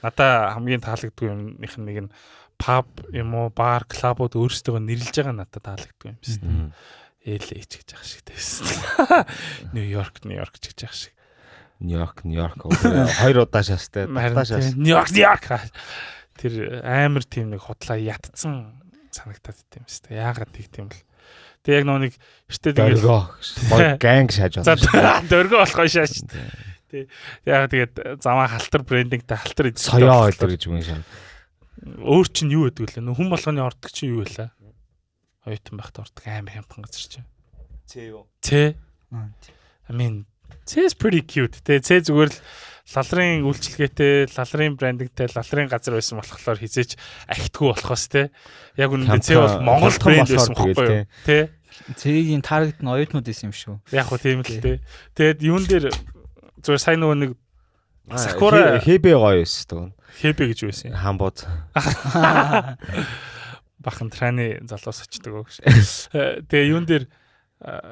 надаа хамгийн таалагддаг юмных нэг нь паб юм уу бар клабууд өөрсдөө нэрлэж байгаа надад таалагддаг юм байна. LA ч гэж ах шиг тэвсэн. Нью-Йорк ч гэж ах шиг. Нью-Йорк хоёр удаа шаастай. Нью-Йорк тэр амар тийм нэг худлаа ятцсан санагтаад тийм шүү дээ. Яагаад тийм бол. Тэг яг нэг эртээ тэгээд ганг шааж байна. Дөргөө болох гоё шааж. Тэг яагаад тэгээд замаа халтар брендингтэй халтар идэх соёо ойлоо гэж юм шаа. Өөр чинь юу гэдэг вэ? Хүн болгоны ордог чинь юу вэ? Оюутан байхад ордог амар хямдхан газар чинь. Цээ юу? Цээ. I mean, Цээ is pretty cute. Тэ цээ зүгээр л лалрын үйлчлэгээтэй, лалрын брендингтэй, лалрын газар байсан болохоор хизээч ахтгүй болохоос те. Яг үнэндээ цээ бол Монгол брэнд байсан байхгүй юу? Тэ. Цэгийн таргет нь оюутнууд байсан юм шүү. Яг хөө тийм л те. Тэгээд юун дээр зүгээр сайн нөгөө нэг Sakura Хэбэ гоё байсан. Хэбэ гэж байсан. Хамбууд. Бахан траны залуус очдөг өгш. Тэгээ юун дээр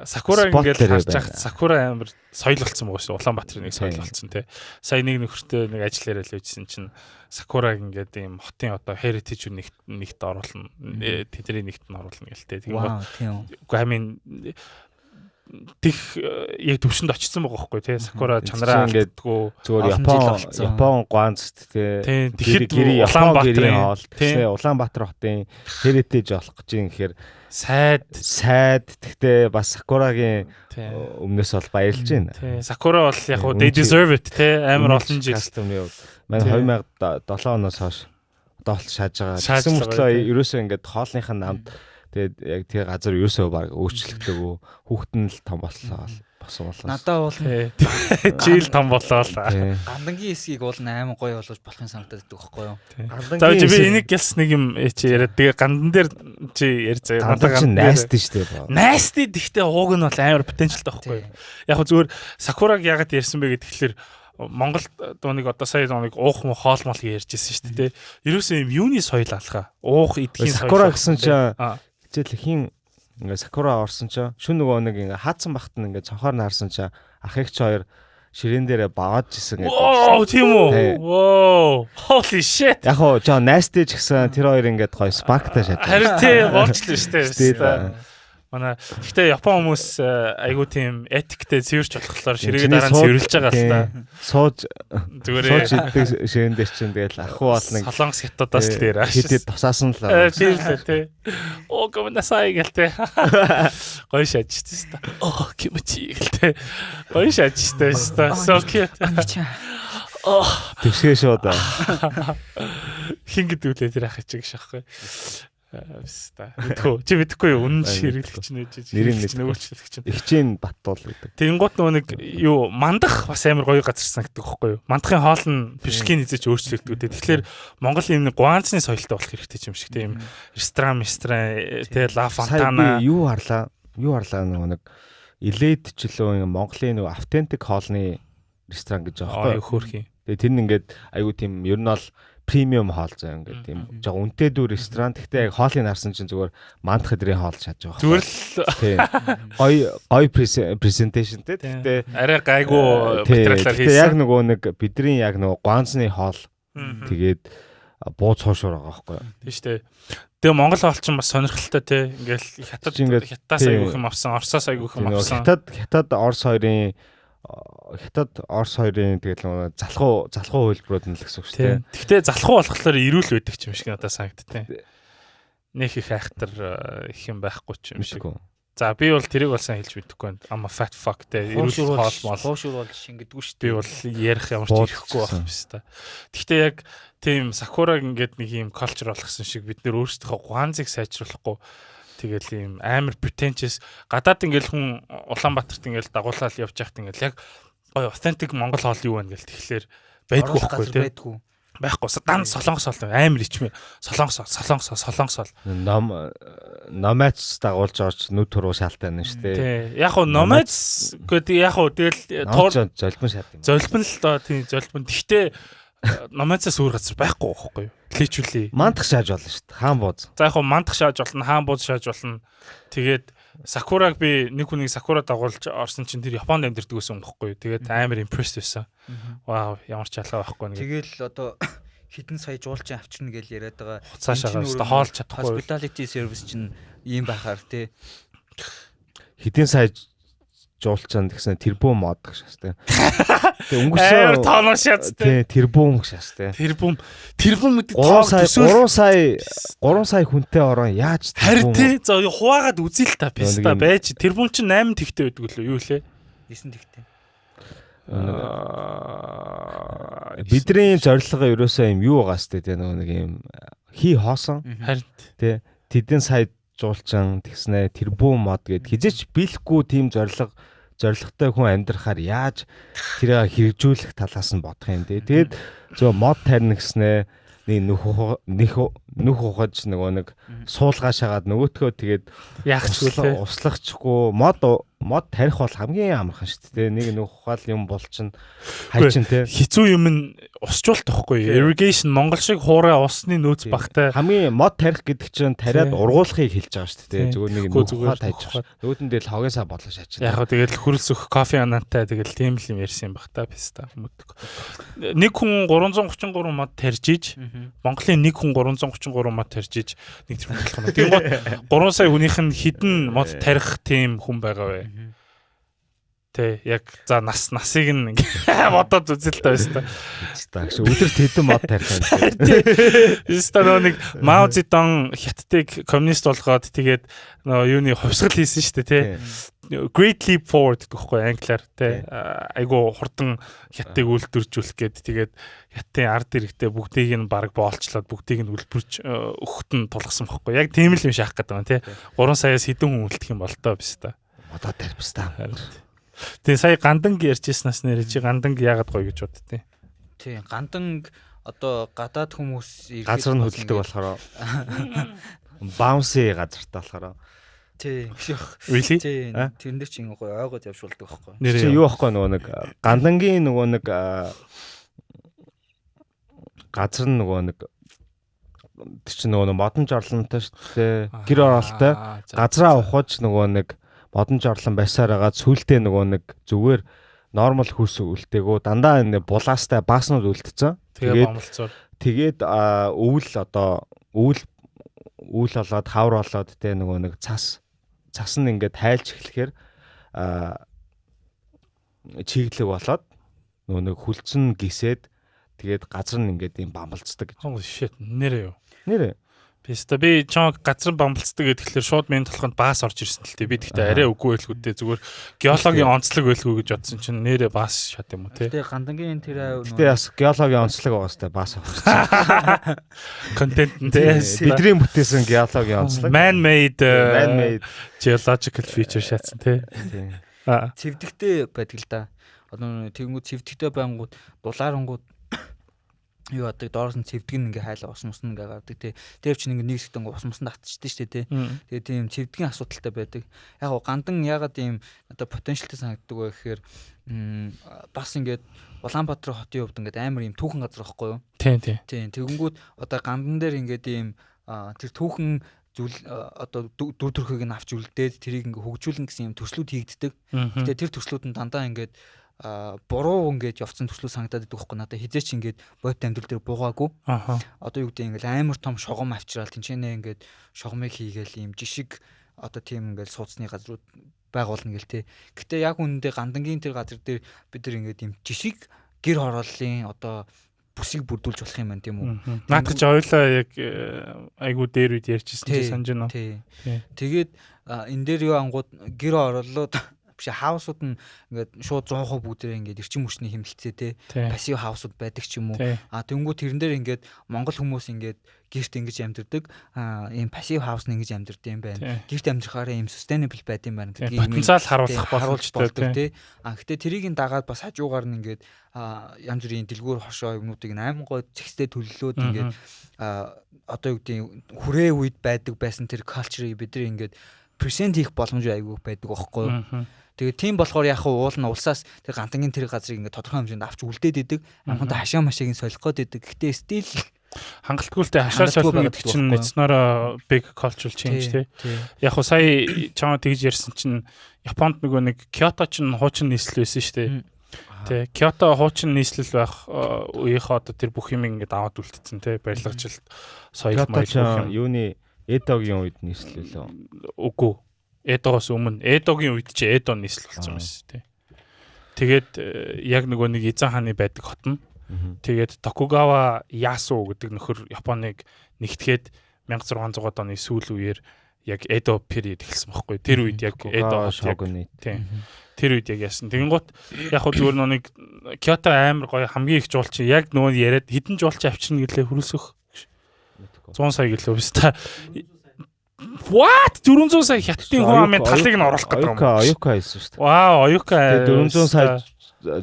Sakura ингээд харж хахад Sakura амар соёл болсон байгаа шүү. Улаанбаатарын нэг соёл болсон тий. Сая нэг нөхөртөө нэг ажил яриад л үйжсэн чинь Sakura ингээд ийм хотын одоо heritage нэгт оруулна. Тэдний нэгт нь оруулна гэлтэй. Тэгэнгүүт үгүй амин тих яг төвшөнд очсон байгаа байхгүй тий. Sakura чанараа ингэдэггүй зүгээр Япон ганцт тий. Тэгэхэд Улаанбаатарын хоол тий. Улаанбаатар хотын heritage болох гэж юм гэхээр сайд гэхдээ бас Sakura-гийн өмнөөс бол баярлж байна. Тий. Sakura бол яг they deserve it тий. Амар олон жил. Манай 2007 оноос хойш одоо бол шааж байгаа. Тэгсэн мөртлөө ерөөсөө ингээд хоолных нь намд тэгээд яг тэр газар ерөөсөө баг өөрчлөгдөөгүй хүүхэд нь л том боллоо. Надаа бол жил том боллоо л. Гандангийн эсгийг бол амар гоё болгож болохын санагдаад байдаг байхгүй юу? За би энийг гялс нэг юм чи яриад тэгээ гандан дээр чи ярьж байгаа. Гандан чинь найстай шүү дээ. Найстай гэхдээ ууг нь бол амар потенциалтай байхгүй юу? Яг зүгээр Sakura-г ягаад ярьсан бэ гэхээр Монгол дууныг одоо сая дууныг уух мó хоол мол ярьжсэн шүү дээ. Ерөөсөө юм юуны соёл алхаа. Уух эдгийн соёл. Sakura гэсэн чинь хичээл хин ингээ Sakura орсон чинь шүн нөгөө нэг ингээ хаацсан бахт нь ингээ цонхоор наарсан чинь ах эгч хоёр ширээн дээрээ багаад жисэн гэдэг. Оо тийм үү. Воо. Holy shit. Яг хоо жоо найстэй ч гэсэн тэр хоёр ингээд гоё спактай шатсан. Харин тий болчихлоо шүү дээ. Манай гэхдээ Япон хүмүүс айгуу тийм этиктэй цэвэрч болохлоор ширээгээ дараа нь цэвэрлж байгаа л та. Сууж зүгээр идэх ширээн дээр чинь тэгэл ахгүй болно. Солонгос хятадаас л дээр. Хэдэд тусаасан л. Тийм л тий. Оо гомнасай гэлтэй. Гоё шаажчихсан та. Оо кимчи гэлтэй. Гоё шаажчихсан та. So cute. Оо төвшгээ шууд. Хин гэдэг үлээ тэр ах чиг шахахгүй. Авста. Мэдгүй. Чи мэдгүй юу? Үнэн хэрэглэгч нэж. Нөгөөчлөгч чинь. Ихчийн Баттуул гэдэг. Тэнгуут нөгөө нэг юу мандах бас амар гоё газар санагддаг байхгүй юу? Мандахын хоол нь бишкийн эзэж өөрчлөгддөг. Тэгэхээр Монгол юм нэг гуанцны соёлтой болох хэрэгтэй юм шиг тийм ресторан, тэ ла фонтана. Юу харлаа нөгөө нэг Илээд ч лөө Монголын нөгөө автентик хоолны ресторан гэж байгаа байхгүй юу? Хөөрхий. Тэгээ тэр нь ингээд айгу тийм ер нь бол премиум хоол заа ингээд тийм жоо үнэтэй дүү ресторан. Гэхдээ яг хоолыг харсан чинь зүгээр мандах хэдрийн хоол шааж байгаа. Зүгээр л гоё презентацийн те. Гэхдээ арай гайгүй материалаар хийсэн. Яг нөгөө нэг бидний яг нөгөө гуанцны хоол тэгээд бууз хоошоор байгаа байхгүй юу? Тийм шүү дээ. Тэгээ Монгол хоол чинь бас сонирхолтой те. Ингээл хятадаас айгүйх юм авсан, Оросоос айгүйх юм авсан. Хятад Орос хоёрын Хятад Орос хоёрын тэгэл залхуу хөлбөрүүд нь л гэсэн үг шүү дээ. Гэхдээ залхуу болохоор ирүүл байдаг ч юм шиг надад санагдтыг. Нэх их айхтар их юм байхгүй ч юм шиг. За би бол тэрийг бол сайн хэлж мэдэхгүй байна. Ама fat fuck те ирүүл хоол хоошур бол шингэдэггүй шүү дээ. Би бол ярих ямар ч ирэхгүй байх юм байна. Гэхдээ яг тийм Сакураг ингээд нэг юм culture болгосон шиг бид нэр өөрсдийнхөө гуанзыг сайжруулахгүй тэгэл ийм амар pretentious гадаад ингээл хүн Улаанбаатарт ингээл дагуулаад явж байхад ингээл яг гоё authentic Монгол хоол юу вэ гээл тэгэхээр байдгүй байхгүй те байхгүй дан солонгос хоол амар ичмээ солонгос номац дагуулж орж нүд туруу шаалтаа нь шүү дээ. Тий. Яг хуу номац гэдэг яг хуу тэгэл золбон шат юм. Золбон л доо тий золбон. Гэхдээ номацаас өөр газар байхгүй байхгүй юу? Кличүүлээ. Мандах шааж болно шүү дээ. Хаан бууз. За яг хуу мандах шааж болно, хаан бууз шааж болно. Тэгээд Сакураг би нэг хүнийг Сакура дагуулж орсон чинь тэр Японд амьдэрдэг гэсэн юм байхгүй юу? Тэгээд амар impressed байсан. Вау, ямар ч ялгаа байхгүй нэг. Тэгэл одоо хитэн сая жуулчин авчирна гэж яриад байгаа. Цаашаа хоолж чадахгүй. Hospitality service чинь ийм байхаар тий. Хитэн сая жуулчаан гэсэн тэрбум мод гэж шээ. Тэгээ өнгөрсөн тооноо шац тий. Тэрбум гэж шээ. Тэрбум гэдэг тоо 3 сая хүнтэй орон яаж харин тий. За хуваагаад үзээ л та писта байж. Тэрбум чинь 8 тэгтэй байдаг лөө юу лээ? 9 тэгтэй. Бидний зорилго ерөөсөө юм юу байгаа сте тий нэг юм хий хоосон. Харин тий. Тэдэн сая жуулчан тэгснэ тэрбум мод гэд хизээч биелэхгүй тийм зорилготой хүн амьдрахаар яаж тэрийг хэрэгжүүлэх талаас нь бодох юм тий. Тэгээд зөв мод тарина гэснэ нэг нүх ухаж нэг суулгаашаагаад нөгөөтгөө тэгээд яах ч үгүй услахчгүй мод тарих бол хамгийн амархан шүү дээ. Нэг нүх ухаал юм бол чин хайчин тий. Хизүү юм нь усчуулт тахгүй. Irrigation Монгол шиг хуурай усны нөөц багтай. Хамгийн мод тарих гэдэг чинь тариад ургуулахыг хэлж байгаа шүү дээ. Зүгээр нэг нүх ухаал хайж. Нөгөөдөн дээр л хогийн саа бодлоо шаачна. Яг гоо тэгэл хөрөлс өх кофе анантай тэгэл тийм л юм ярьсан юм багтаа писта мэдгүй. Нэг хүн 333 мод тарьж иж Монголын нэг хүн 333 мод тарьж иж нэг тэр болох юм. Тэгээд 3 сая хүнийх нь хідэн мод тарих тийм хүн байгаа вэ? Тэ яг за насыг нь бодоод үзэл та байсан та. Тэгш өдөрт хэдэн мод тарих юм. Эсвэл нэг Мао Цзэдун хятадыг коммунист болгоод тэгээд юуны хувьсгал хийсэн шүү дээ тий. Great leap forward гэдэг байхгүй англиар тий. Айгу хурдан хятадыг үйлдвэржүүлэх гээд тэгээд хятадын ард иргэдээ бүгдийг нь баг боолчлоод бүгдийг нь үлбэрч өгөхт нь тулгсан байхгүй. Яг тийм л юм шахах гэдэг юм тий. 3 саяас хэдэн хүн үлдэх юм бол тоо биш та. Одоо тарьбас та. Тэгээ сая ганданг ярьжсэнаас нэр чи ганданг яагаад гоё гэж боддتي. Тий, ганданг одоо гадаад хүмүүс газар нь хөдөлдөг болохоор bouncy газартай болохоор тий. Really? Тий, тэрэн дээр чинь гоё ойгоод явшуулдаг байхгүй. Чи юу байхгүй нөгөө нэг гандангийн нөгөө нэг газар нь нөгөө нэг тэр чинь нөгөө модон жорлонтой шүү дээ. Гэр оролттой газраа ухаж нөгөө нэг модон жорлон байсаар байгаа сүултээ нөгөө нэг зүгээр нормал хөрс үлдээгөө дандаа энэ булаастай бааснууд үлдсэн. Тэгээд өвөл одоо өвөл болоод хавар болоод тэ нөгөө нэг цас нь ингээд хайлж эхлэхээр чиглэг болоод нөгөө нэг хүлцэн гисээд тэгээд газар нь ингээд юм бамбалцдаг гэж. Oh shit нэрээ юу? Нэрээ. Би чамаг газар бамбалцдаг гэхэлэр шууд мен толгонд баас орж ирсэн л тээ. Би тэгтээ арай үгүй байлгүйдээ зүгээр геологийн онцлог байлгүй гэж бодсон чинь нэрээ баас шат юм уу те. Тэгээ гандангийн тэр тэгээ бас геологийн онцлог байгаа сте баас авах. Контент нэ. Бидний бүтээсэн геологийн онцлог. Man made geological feature шатсан те. Цэвдэгтэй байдаг л да. Одоо тэгэнгүүт цэвдэгтэй байнгут дулаарангууд юу адаг доороос нь цэвдгэн ингээ хайлаа ус мус ингээ гардаг тий. Тэр чинь ингээ нэг хэсэгт ус мусанд татчихдаг шүү дээ тий. Тэгээ тийм цэвдгийн асуудалтай байдаг. Яг гоо гандан ягаад ийм одоо потенциалтай санагддаг вэ гэхээр бас ингээд Улаанбаатар хотын хувьд ингээд амар ийм түүхэн газар байхгүй юу? Тийм. Тэгэнгүүт одоо гандан дээр ингээд ийм тэр түүхэн зүйл одоо дүр төрхийг нь авч үлдээд тэрийг ингээ хөгжүүлнэ гэсэн юм төслүүд хийгддэг. Гэтэ тэр төслүүд нь дандаа ингээд буруу ингээд явцсан төслөө санагдаад байдаг байхгүй надад хизээч ингээд бодит амьдрал дээр буугаагүй. Одоо юу гэдэг ингээд амар том шогом авчраал тэнчэнэ ингээд шогомыг хийгээл ийм жишг одоо тийм ингээл суудсны газрууд байгуулна гэл те. Гэтэ яг үнэндээ гандангийн тэр газар дээр бид нар ингээд юм жишг гэр хорооллын одоо бүсийг бүрдүүлж болох юм байна тийм үү? Наад чи хоёлаа яг айгуу дээр үед ярьжсэн чи санаж байна уу? Тий. Тэгээд энэ дээр юу ангууд гэр хорооллууд биш хаусууд нь ингээд шууд 100% бүгдээ ингээд эрчим хүчний хэмнэлцээ те. Пассив хаусууд байдаг ч юм уу. Тэнгүү тэрэн дээр ингээд монгол хүмүүс ингээд гэрт ингэж амьдэрдэг. Ийм пассив хаус нь ингэж амьдэрдэг юм байна. Гэрт амьдрахаараа ийм sustainable байд юм байна гэдгийг потенциал харуулж болдог те. Гэтээ тэрийг дагаад бас хажуугаар нь ингээд янз бүрийн дэлгүүр хошоо юмнуудыг 8 гой зэгстэй төлөлөөд ингээд одоо юу гэдэг хүрээ үед байдаг байсан тэр culture-ыг бид нар ингээд present хийх боломж айгүй байдаг байхгүй юу? Тэгээ тийм болохоор яг уул нь улсаас тэр гандангийн тэр газрыг ингээд тодорхой хэмжээнд авч үлдээд идэг. Амхантай хашаа машагийн солих гээд идэг. Гэтэ стил хангалтгүйтэй хашаа солино гэдэг чинь эцнэрээ big cultural change тий. Яг хуу сая чамаа тэгж ярьсан чинь Японд нөгөө нэг Киото ч хуучин нийслэл байсан шүү дээ. Тий. Киото хуучин нийслэл байх үеийнхээ одоо тэр бүх юм ингээд аваад үлдсэн тий. Барилгачлалт соёл маяг юуны Эдогийн үед нийслэлээ. Үгүй. Эдогоос өмнө Эдогийн үед чи Эдо нийслэл болсон байсан тий. Тэгээд яг нөгөө нэг Эзэн хааны байдаг хот нь. Тэгээд Токугава Ясу гэдэг нөхөр Японыг нэгтгээд 1600-аад оны сүүл үеэр яг Эдо период эхэлсэн байхгүй. Тэр үед яг Эдо шогны тий. Тэр үед яг яасан. Тэгэнгუთ яг хөө зүгээр нэг Киото амар гоё хамгийн их жуулч яг нөгөө яриад хідэн жуулч авчирна гэлээ хөрөлсөх 100 сая гэлээ биш та. What 400 сая хятадын хүн амын талыг нь оруулах гэдэг юм. Оюка хийсэн шүү дээ. Вау, оюка. 400 сая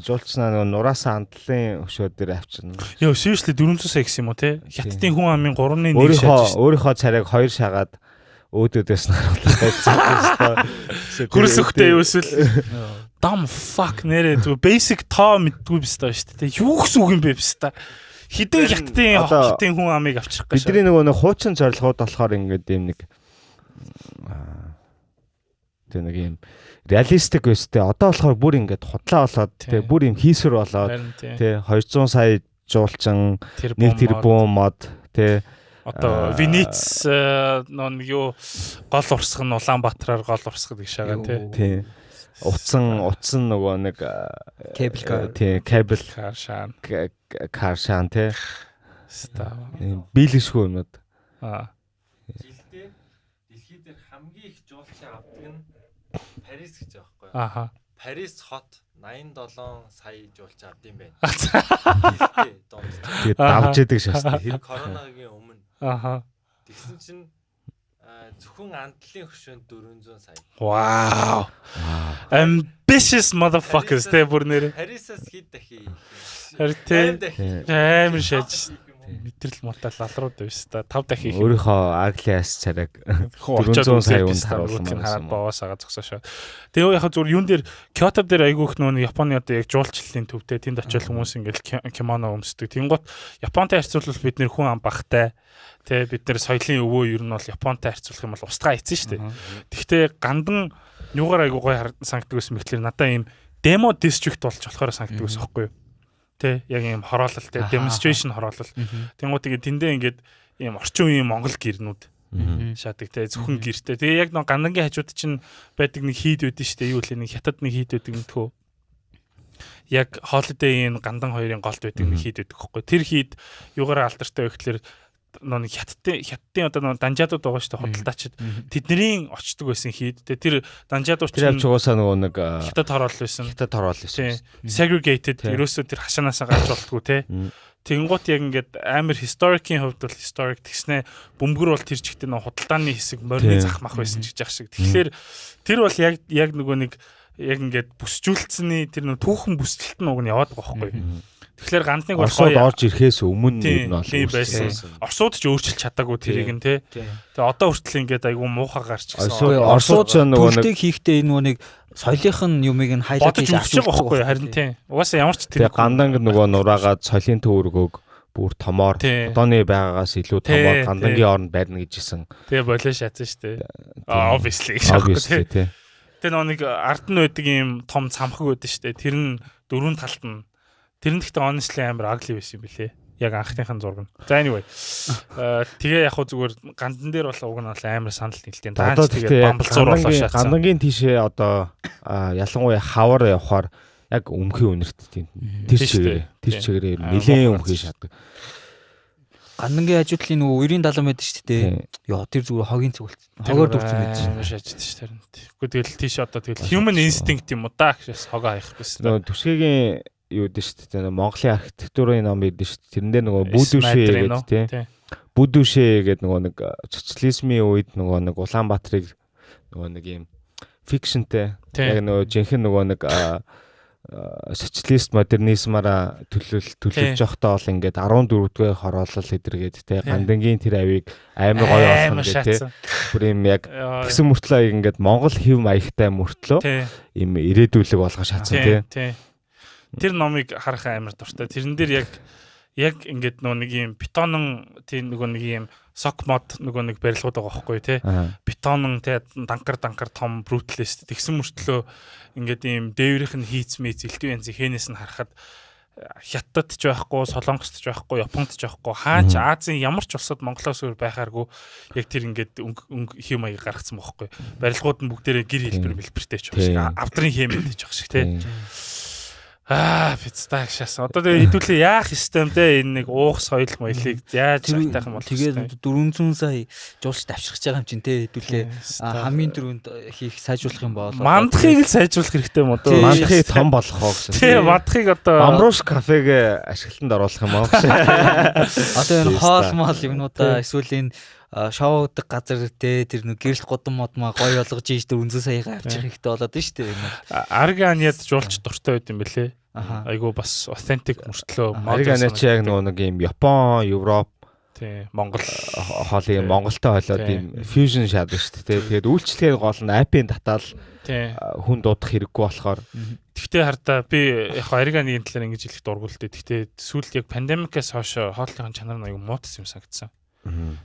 жуулчнаа нөгөө нураасаа андлын өшөө дээр авчирна. Йоо, seriously 400 сая гэсэн юм уу те? Хятадын хүн амын 3.1 шааж. Өөрийнхөө царайг 2 шагаад өөдөөдөөс нь харуулах байсан. Хөрсөхтэй юу эсвэл dumb fuck нэрээ зү basic тоо мэдгүй биш таа шүү дээ. Юу гэсэн үг юм бэ биш та? Хідэн хятадын хүн амыг авчрах гэж. Бидний нөгөө нэг хуучин зорилгууд болохоор ингээд юм нэг тэг нэг юм реалистик өстэй. Одоо болохоор бүр ингээд худлаа болоод тэг бүр юм хийсвэр болоод тэг 200 сая жуулчин 1 тэрбум мод тэг одоо Венец нэг юу гол урсгал нь Улаанбаатараар гол урсгал гэж шагаа тий. Утсан нөгөө нэг кабел каршаан тий. Биелэшгүй юмнууд. Жилдээ дэлхий дээр хамгийн их жуулчин авдаг нь Парис гэж байгаа байхгүй юу? Парис хот 87 сая жуулчин авд юм байна. Тэгээд давж идэг шээ. Тэр коронагийн өмнө. Тэгсэн чинь зөвхөн андлын хөшөөнд 400 сая. Wow. Ambitious motherfuckers тэ бүр нэрээ. Парисаас хэд дахин. Амар шааж. Мэдрэл мутал лалрууд биш та 5 дахин. Өөрийнхөө Аглиас царайг 400 сая үнд харуулсан хараад баваасаа зогсоошоо. Тэгээ яг зүгээр юун дээр Киото дээр айгүйх нөө Японы одоо яг жуулчлалын төвтэй тэнд очил хүмүүс ингээл кимоно өмсдөг. Тэнгуут Японтай харьцуулбал бид нэр хүн ам багтай. Тэ бид нэр соёлын өвөө ер нь бол Японтай харьцуулах юм бол устгаа эцэн шүү дээ. Гэхдээ гандан юугаар айгуу гоё санагддаг байсан мэтлэр надаа ийм демо дистрикт болж болохоор санагддаг байсан байхгүй юу? Тэ яг ийм хороолол тэ demonstration хороолол. Тэнгуут тэгээ тэндээ ингээд ийм орчин үеийн Монгол гэрнүүд шаадаг тэ зөвхөн гэртэй. Тэгээ яг нэг гандангийн хажууд чинь байдаг нэг хийд байдэн шүү дээ. Юу лээ нэг хятад нэг хийд байдаг мэдхүү. Яг holiday-ийн гандан хоёрын голд байдаг нэг хийд байдаг хөхгүй. Тэр хийд юугаар алдартай вэ гэхэлэр нэг хятадын одоо данжаадууд байгаа шүү дээ худалдаачид. Тэдний очдөг байсан хийд. Тэр данжаадууд чинь тэр авчуусаа нөгөө нэг хятад хороол байсан. Segregated ерөөсөө тэр хашаанасаа гарч болтгоо те. Тэнгуут яг ингээд амар historic-ийн хувьд бол historic тэгснэ бөмбөр бол тэр чигтээ нэг худалдааны хэсэг морины зах мах байсан гэж яах шиг. Тэгэхээр тэр бол яг нөгөө нэг яг ингээд бүсжүүлцсэний тэр нэг түүхэн бүсэлт нь уг нь яваад байгаа байхгүй. Тэгэхээр гандныг болохоор орж ирэхээс өмнө нь бол байсан. Орсууд ч өөрчилж чадаагүй тэрийг нь те. Тэгээ одоо хүртэл ингээд айгүй муухай гарч ирсэн. Орсууд ч нөгөө нэг хийхдээ нөгөө нэг соёлынх нь юмыг нь хайлаад хийж авчих байхгүй харин тийм. Угаасаа ямар ч тэр ганданг нөгөө нураагаад соёлын төвөргөөг бүр томоор одооны байгаагаас илүү томоор гандангийн оронд байрна гэж исэн. Тэгээ болоо шатсан шүү дээ. Obviously тий. Тэгээ нэг ард нь байдаг юм том цамхаг байдаг шүү дээ. Тэр нь дөрөв талд нь тэр нь гэхдээ honestly амар ugly байсан юм билээ. Яг анхныхын зураг нь. За anyway. Тэгээ яг хөө зүгээр гандан дээр бол уг нь амар санал нийлтийн. Одоо тэгээ бамбалцуур болоо шатсан. Гандангийн тийшээ одоо ялангуяа хавар явахаар яг өмхийн үнэрт тийм. Тэр чигээрээ нэлээд өмхий шатдаг. Гандангийн хажуудлын нөгөө үерийн далан байдаг шүү дээ. Яа тэр зүгээр хогийн цогт. Хогоор дүүрсэн байдаг шүү. Шааждаг шүү тэр. Тэгэхгүй тэгэл тийш одоо тэгэл human instinct юм уу да гэхээс хогоо хаяхгүй шүү. Нөгөө төсгийн юу дээ шүү дээ. Монголын архитектурын ном байдаг шүү. Тэрэн дээр нөгөө Бүдүүшээ гэдэг тийм. Бүдүүшээ гэдэг нөгөө нэг социализмын үед нөгөө нэг Улаанбаатарыг нөгөө нэг юм фикшнтэй яг нөгөө жинхэнэ нөгөө нэг социалист модернизмаараа төлөвлөж явахдаа бол ингээд 14-р хороолол хэдэргээд те гандангийн тэр авийг амар гоё болгоно гэх те бүр юм яг тэгсэн мөртлөө ингээд Монгол хэв маягтай мөртлөө юм ирээдүүлэг болгож шатсан те тэр номыг харах амар дуртай. Тэрэн дээр яг ингээд нэг юм бетонон тийм нэг юм сок мод нэг барилгууд байгаа байхгүй тий. Бетонон тий данкар том brutalist тэгсэн мөртлөө ингээд ийм дээврийнх нь хийцмээ зэлтүү янзын хэнээс нь харахад Хятадд ч байхгүй, Солонгост ч байхгүй, Японд ч байхгүй, хаач Азийн ямар ч улсад Монголоос өөр байхааргүй яг тэр ингээд хэм маяг гаргацсан байхгүй. Барилгууд нь бүгдээрээ гэр хэлбэртэй ч байгаа шиг, авдрын хэмэдэж байгаа шиг тий. Пиццаг шаасан. Одоо тэгээ хэдүүлээ яах системтэй энэ нэг уух соёл маялыг яаж хайтах юм бол тэгээд 400 сая жуулч давширч байгаа юм чинь те хэдүүлээ хамгийн дөрөнд хийх сайжруулах юм бол мандахыг л сайжруулах хэрэгтэй юм уу? Мандахыг том болгох оо гэсэн. Тий, мандахыг одоо Амруш кафег ашиглалтанд оруулах юм аа гэсэн. Одоо энэ хоол мал юмнуудаа эсвэл энэ шоудаг газар те тэр нэг гэрэл годон модмаа гоё болгож ийж 400 саяга авчих хэрэгтэй болоод нь шүү дээ. Арганиад жуулч дуртай байт юм бэлээ. Айгу бас authentic мөртлөө Арганиад ч яг нэг юм Япон, Европ тий Монгол хоолыг Монголтой хоолоод юм fusion шаадаг шүү дээ. Тэгээд үйлчлэгээр гол нь апийн татаал хүн дуудах хэрэггүй болохоор. Тэгтээ хардаа би яг Арганигийн талаар ингэж хэлэх дургуул дээ. Тэгтээ сүүлд яг пандемикээс хойш хооллын чанар нь аюу муутсан юм санагдсан.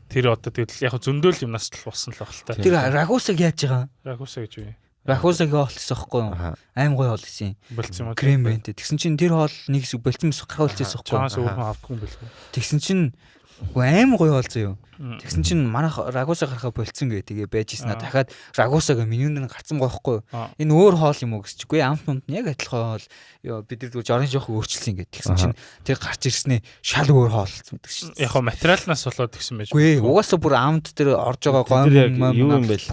Тэр одоо тэгэл яг зөндөөл юмнаас л болсон л баг л та. Тэр рагусаг яаж байгаа? Рагуса гэж юу? Рагусаг хоолсон байхгүй юу? Аим гоё хоол гэсэн. Болцсон юм уу? Крем бэнтэй. Тэгсэн чинь тэр хоол нэг хэсэг болцсон мэс гарах болчихсон байхгүй юу? Чаас өөрхөн авахгүй юм бэлгүй. Тэгсэн чинь аим гоё хоолцсон юу? Тэгсэн чинь манайх рагуса гарахаа болцсон гэ тэгээ байж ийснэ. Дахиад рагусага менюнд нь гарцсан байхгүй юу? Энэ өөр хоол юм уу гэсчгүй амт юмд нь яг адилхан хоол. Бид нар зүгээр жоох өөрчилсөн гэ. Тэгсэн чинь тэр гарч ирснээ шал өөр хоолцсон гэдэг шин. Яг материалнаас болоод тэгсэн байж. Үгүй угаасаа бүр амт тэр орж байгаа гом юу юм бэ л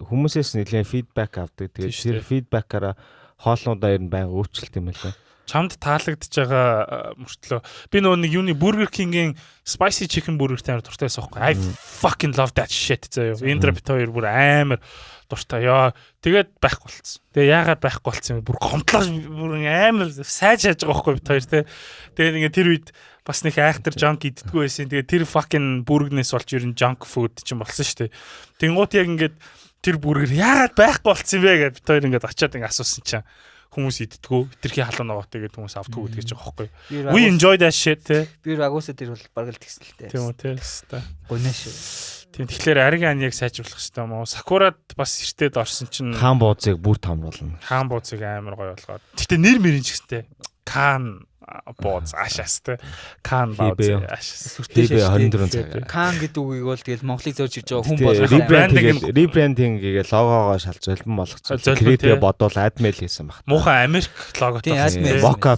хүмүүсээс нэлээд фидбек авдаг. Тэгээд тэр фидбекаараа хоолнуудаа ер нь байнга өөрчилт юм байна. Чамд таалагдж байгаа мөртлөө би нэг юуны Burger King-ийн spicy chicken burger-тэй амар дуртай байсан байхгүй. I fucking love that shit заяа. Индра бит хоёр бүр амар дуртай. Яа тэгээд байхгүй болцсон. Тэгээ яагаад байхгүй болцсон юм бүр гомдлоош бүр амар сайж яаж байгаа байхгүй бит хоёр те. Тэгээд ингээ тэр үед бас нэг айхтар junk иддэггүй байсан. Тэгээд тэр fucking burger-нээс болж ер нь junk food ч юм болсон шүү дээ. Тэнгуут яг ингээд тэр burger яагаад байхгүй болцсон бэ гэж бит хоёр ингээд очиад ингээ асуусан чинь хүмүүс иддэггүй тэрхий халуун наваа тэгээд хүмүүс автгүй гэдэг ч байгаа байхгүй. We enjoy that shit те. Би рагуса тэр бол бараг л тэгсэн л те. Тийм үү те. Гонё шүү. Тийм тэгэхээр Арганиаг сайжруулах хэрэгтэй юм уу? Сакурад бас эртээд орсон чинь хаан бууцыг бүр томруулна. Хаан бууцыг амар гоё болгоод. Гэтэ нэр мэрийн ч гэстэй. Кан бууц ашаас те. Кан бууц ашаас. Сүртэй 24 цаг. Кан гэдэг үгийг бол тэгэл Монголыг зорж ирж байгаа хүн болгох. Rebranding гээ логогоо шалж золбон болгоцсон. Креатив бодвол адмил хийсэн баг. Муухай Америк логотой.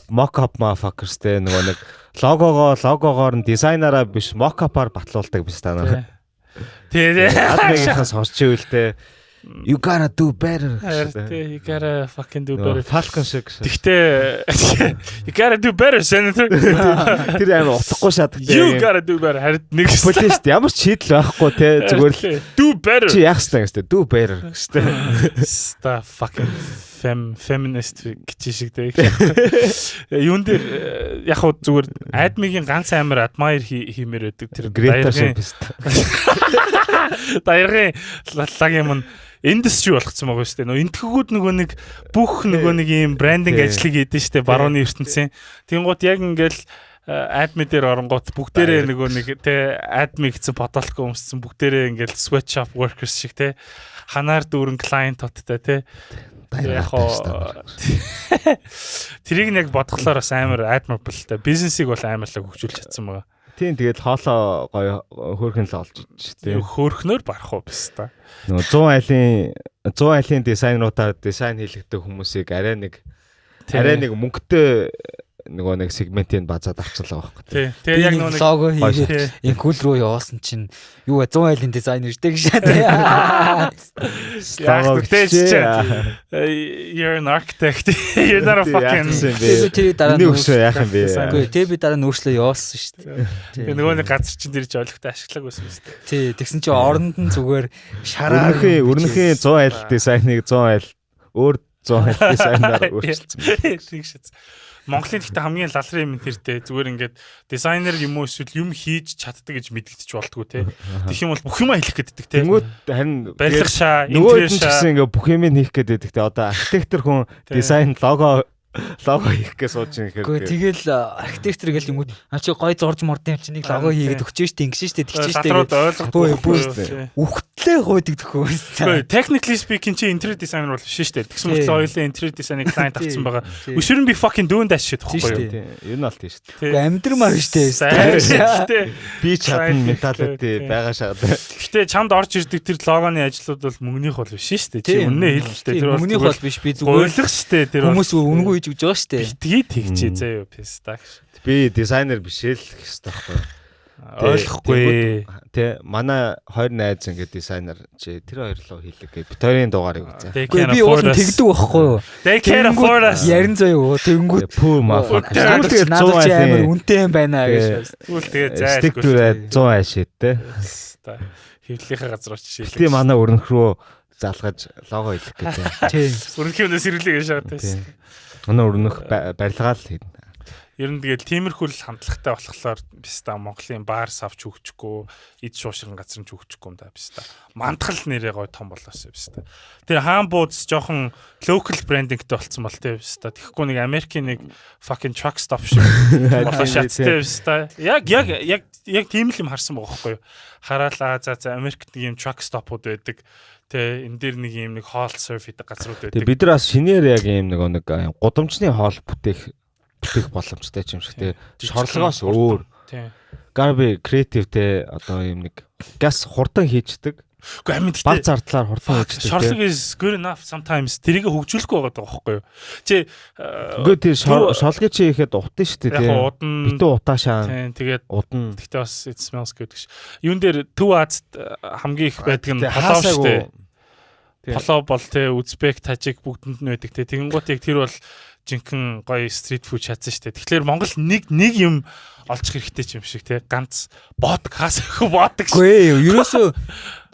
Mock-up motherfuckers те нөгөө нэг логогоор нь дизайнераа биш mock-up-аар батлуулдаг биш та нар. Тэгээ адмигийнхаас сонсч ивэл те you gotta do better. You gotta fucking do better. Falcon шиг. Тэгтээ you gotta do better senator. Тэр амар утгагүй шатдаг. You gotta do better. Харин нэг полист ямар ч шийдэл байхгүй те зүгээр л do better. Чи яах гэсэн do better гэсэн. Ста fucking feminist гэж шиг те. Юун дээр яг хөө зүгээр адмигийн ганц амар admire хиймээр байдаг тэр дайргийн лаг юм индастри болгоцсон байгаа шүү дээ. Нөө энтхгүүд нөгөө нэг бүх нөгөө нэг ийм брендинг ажлыг хийдэж штэ барууны ертөнцийн. Тэнгууд яг ингээл адми дээр оронгууд бүгдээрээ нөгөө нэг те адми гэсэн бодолтгүй өмссөн бүгдээрээ ингээл sweatshop workers шиг те ханаар дүүрэн клиентуудтай те Тэрийг нэг бодглохоор бас амар admirable та бизнесийг бол амарлаг хөгжүүлж чадсан байгаа. Тийм тэгээд хоолоо гоё хөөрхөн л олж идэж тий. Хөөрхнөөр барах уу биш та. Нөгөө 100 айлын дизайнеруудаар дизайн хийлгдэг хүмүүсийг арай нэг мөнгөтэй нөгөө нэг сегментийн базаад авцлаа байхгүй. Тий. Тэгээ яг нөгөө лого хийгээд инкул руу явуулсан чинь юу 100 айлын дизайнер дээ гэж тий. You're an architect. You're not a fucking. Тэр дараа нь яах юм бэ? Тий би дараа нь өөрчлөө явуулсан шүү дээ. Тэгээ нөгөө нэг газар чинь тэр жолигтой ашиглаг байсан шүү дээ. Тий. Тэгсэн чинь оронд нь зүгээр шараа өрнөхийн 100 айл дизайныг 100 айл өөр 100 айл дизайнаар өөрчилсөн. Монголын гэхдээ хамгийн лалрын юм тэртэй зүгээр ингээд дизайнер юм уу эсвэл юм хийж чаддаг гэж мэдэгдэж болтгоо те. Тэгэх юм бол бүх юм хэлэх гэдэг те. Тэнгүүд харин барилга шаа, интерьер шаа гэсэн ингээд бүх юм хийх гэдэг те. Одоо архитектор хүн дизайн лого хийх гэж сууж байгаа гэхээр. Тэгэл архитектор гэл юм уу чи гой зурж мордын юм чи нэг лого хийгээд өгч штэ ингэсэн штэ тэгчих штэ. Үхтлээ гойдаг төхөө. Technically speaking чи интерьер дизайнер бол биш штэ. Тэгсэн мэт ойлын интерьер дизайныг клиент авсан байгаа. We shouldn't be fucking doing that shit гэхгүй юу? Ер нь бол тийм штэ. Амьдрмаар штэ. Би чадна менталити байгаа шахаад. Гэтэ чамд орж ирдэг тэр логоны ажлууд бол мөнгөнийх бол биш штэ. Чи үнэ хэл штэ. Тэр мөнгөнийх бол биш би зүгээр ойлгох штэ. Тэр хүмүүс үнгүй гэж байгаа штэ. Битгий тэгчээ заяа пистак. Би дизайнер биш л гэх хэрэгтэй байхгүй. Ойлгохгүй. Тэ манай хоёр найз ингээд дизайнер чи тэр хоёр руу хийлэг гэ Victoria-ийн дугаарыг үзээ. Би уул тэгдэг байхгүй юу? They can't afford us. Ярин заяа тэнгүүд пүү мафа. Тэгээд 100 амар үнэтэй юм байна гэж. Тэгвэл тэгээд зайлгүй. Стиктүрээ 100 ашиг те. Хэвлийнхээ газар очиж шилээ. Тийм манай өрнөх рүү залгаж лого хийлэг гэж. Тийм. Өрнөхийн өнөөс сэргэлээ гэж шахаад байсан. Манай өрнөх барилгаа л хийн. Ер нь тэгэл тиймэрхүү л хандлагатай болохоор биста Монголын баарс авч өгчихгүй, эд шуушгин газар нь ч өгчихгүй юм да биста. Мандхал нэрээ гой том болоосоо биста. Тэр хаан буудс жоохон local brandingтэй болцсон бол тэ биста. Тэгэхгүй нэг Америкийн нэг fucking truck stop шиг болоо шаттай биста. Яг тийм л юм харсан байгаа байхгүй юу? Хараалаа за Америкт нэг юм truck stop-ууд байдаг. Тэ энэ дээр нэг юм нэг хоол серв хийдэг газрууд байдаг. Бид нар бас шинээр яг юм нэг гудамжны хоол бүтээх боломжтой юм шиг те. Шорлогоос өөр. Garbi creative те одоо юм нэг газ хурдан хийждэг. Уу амьд баг зардлаар хурдан хийждэг. Шорлог is good enough sometimes. Тэрийг хөгжүүлэхгүй байгаа байхгүй юу? Чи үгүй тэр шорлогыг чи ихэд утна шүү дээ те. Битүү утаашаа. Тэгээд удна. Гэхдээ бас it smells good гэж. Юун дээр Төв Азад хамгийн их байдаг нь полоо шүү дээ. Полоо бол те Узбек, Тажик бүгдэнд нь байдаг те. Тэгэнгუთ яг тэр бол жинхэнэ гоё стрит фуд чадсан шүү дээ. Тэгэхээр Монгол нэг юм олчих хэрэгтэй юм шиг те. Ганц бодог хаасах бодог. Үгүй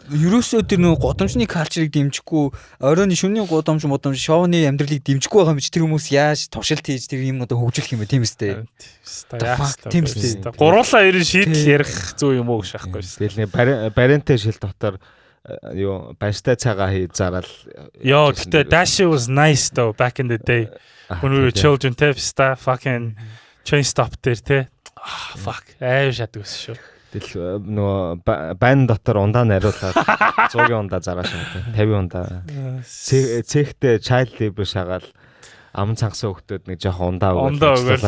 ерөөсөө тэр нөө гудамжны калчрыг дэмжихгүй, оройн шөнийн гудамж шоуны амьдралыг дэмжихгүй байгаа юм чи тэр хүмүүс яаж туршилт хийж тэр юм одоо хөгжүүлэх юм бэ тийм үстэй. Тийм үстэй. Гуруула ерэн шийдэл ярих зүг юм уу гэж байхгүй шүү. Тэгэл нэг барентэй шил дотор юу баяртай цагаа хийж зараад. Yo, гэтээ that shit was nice though back in the day. When we were children, те fucking chain stop дээр те. Fuck. Шатдаг ус шүү. Тэгэл нөгөө байн дотор ундаа нариулаад 100-ийн ундаа зарааш юм те. 50 ундаа. Цэгтээ child labor шагаал ам цангасан хөлтөд нэг жоох ундаа өгөөж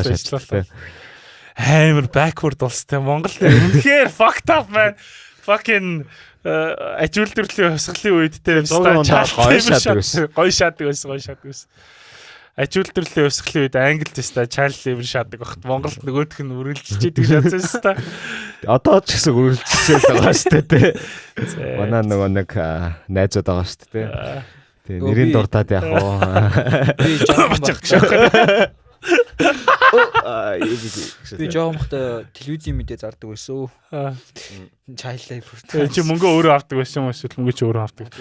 амар backward болсон те. Монгол үнэхээр fucked up man. Fucking ажил төрлийн хувьсгалын үед те. Гоё шатдаг ус. Ажил төрлийн хувьсгалын үед англид теста Charles Lever шаадаг багт Монголд нөгөөх нь үргэлжлэж идэг шатсан теста. Одоо ч гэсэн үргэлжлэж байгаа шүү дээ. Манай нөгөө нэг найзууд байгаа шүү дээ. Тэгээ нэрийн дуртаад яг уу. Би жоохон багш. Би жоомхтой телевизийн мэдээ зардаг байсан. Child labor. Чи мөнгө өөрөө авдаг байсан юм эсвэл мөнгө чи өөрөө авдаг.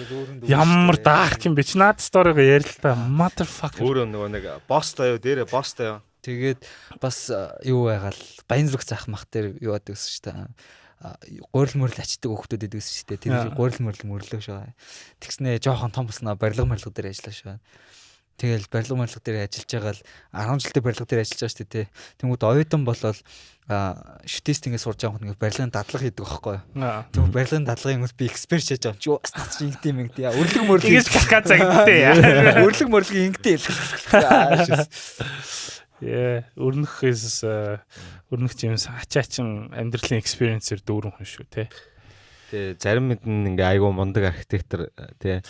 Ямар даах юм бэ? Чи наад сториг ярил л та. Motherfucker. Өөрөө нөгөө нэг бостой юу дээрээ бостой юу. Тэгээд бас юу байгаал баян зүрх заах мах дээр юу яадаг гэсэн шүү дээ. Гурил мөрл ачдаг хүмүүс байдаг шүү дээ. Тэр гурил мөрлөө шүү. Тэгснээ жоохон том болсноо барилга дээр ажиллаа шүү. Тэгэл барилга дээр ажиллаж байгаа л 10 жилдээ барилга дээр ажиллаж байгаа шүү дээ. Тэнгүүд оюутан болол шүтээстингээ сурж байгаа хүн барилгын дадлага хийдэг байхгүй юу. Тэгвэл барилгын дадлагын хүмүүс би эксперт шээж байгаа юм чи стац ингэдэм ингэдэ яа өрлөг мөрлөг ингэж калкаца ингэдэ яа. Өрлөг мөрлөг ингэдэ өрнөх жимс ачаачин амьдралын экспириенсээр дүүрэн хүн шүү те. Тэгээ зарим мэдэн ингээ айгуу мундаг архитектор тий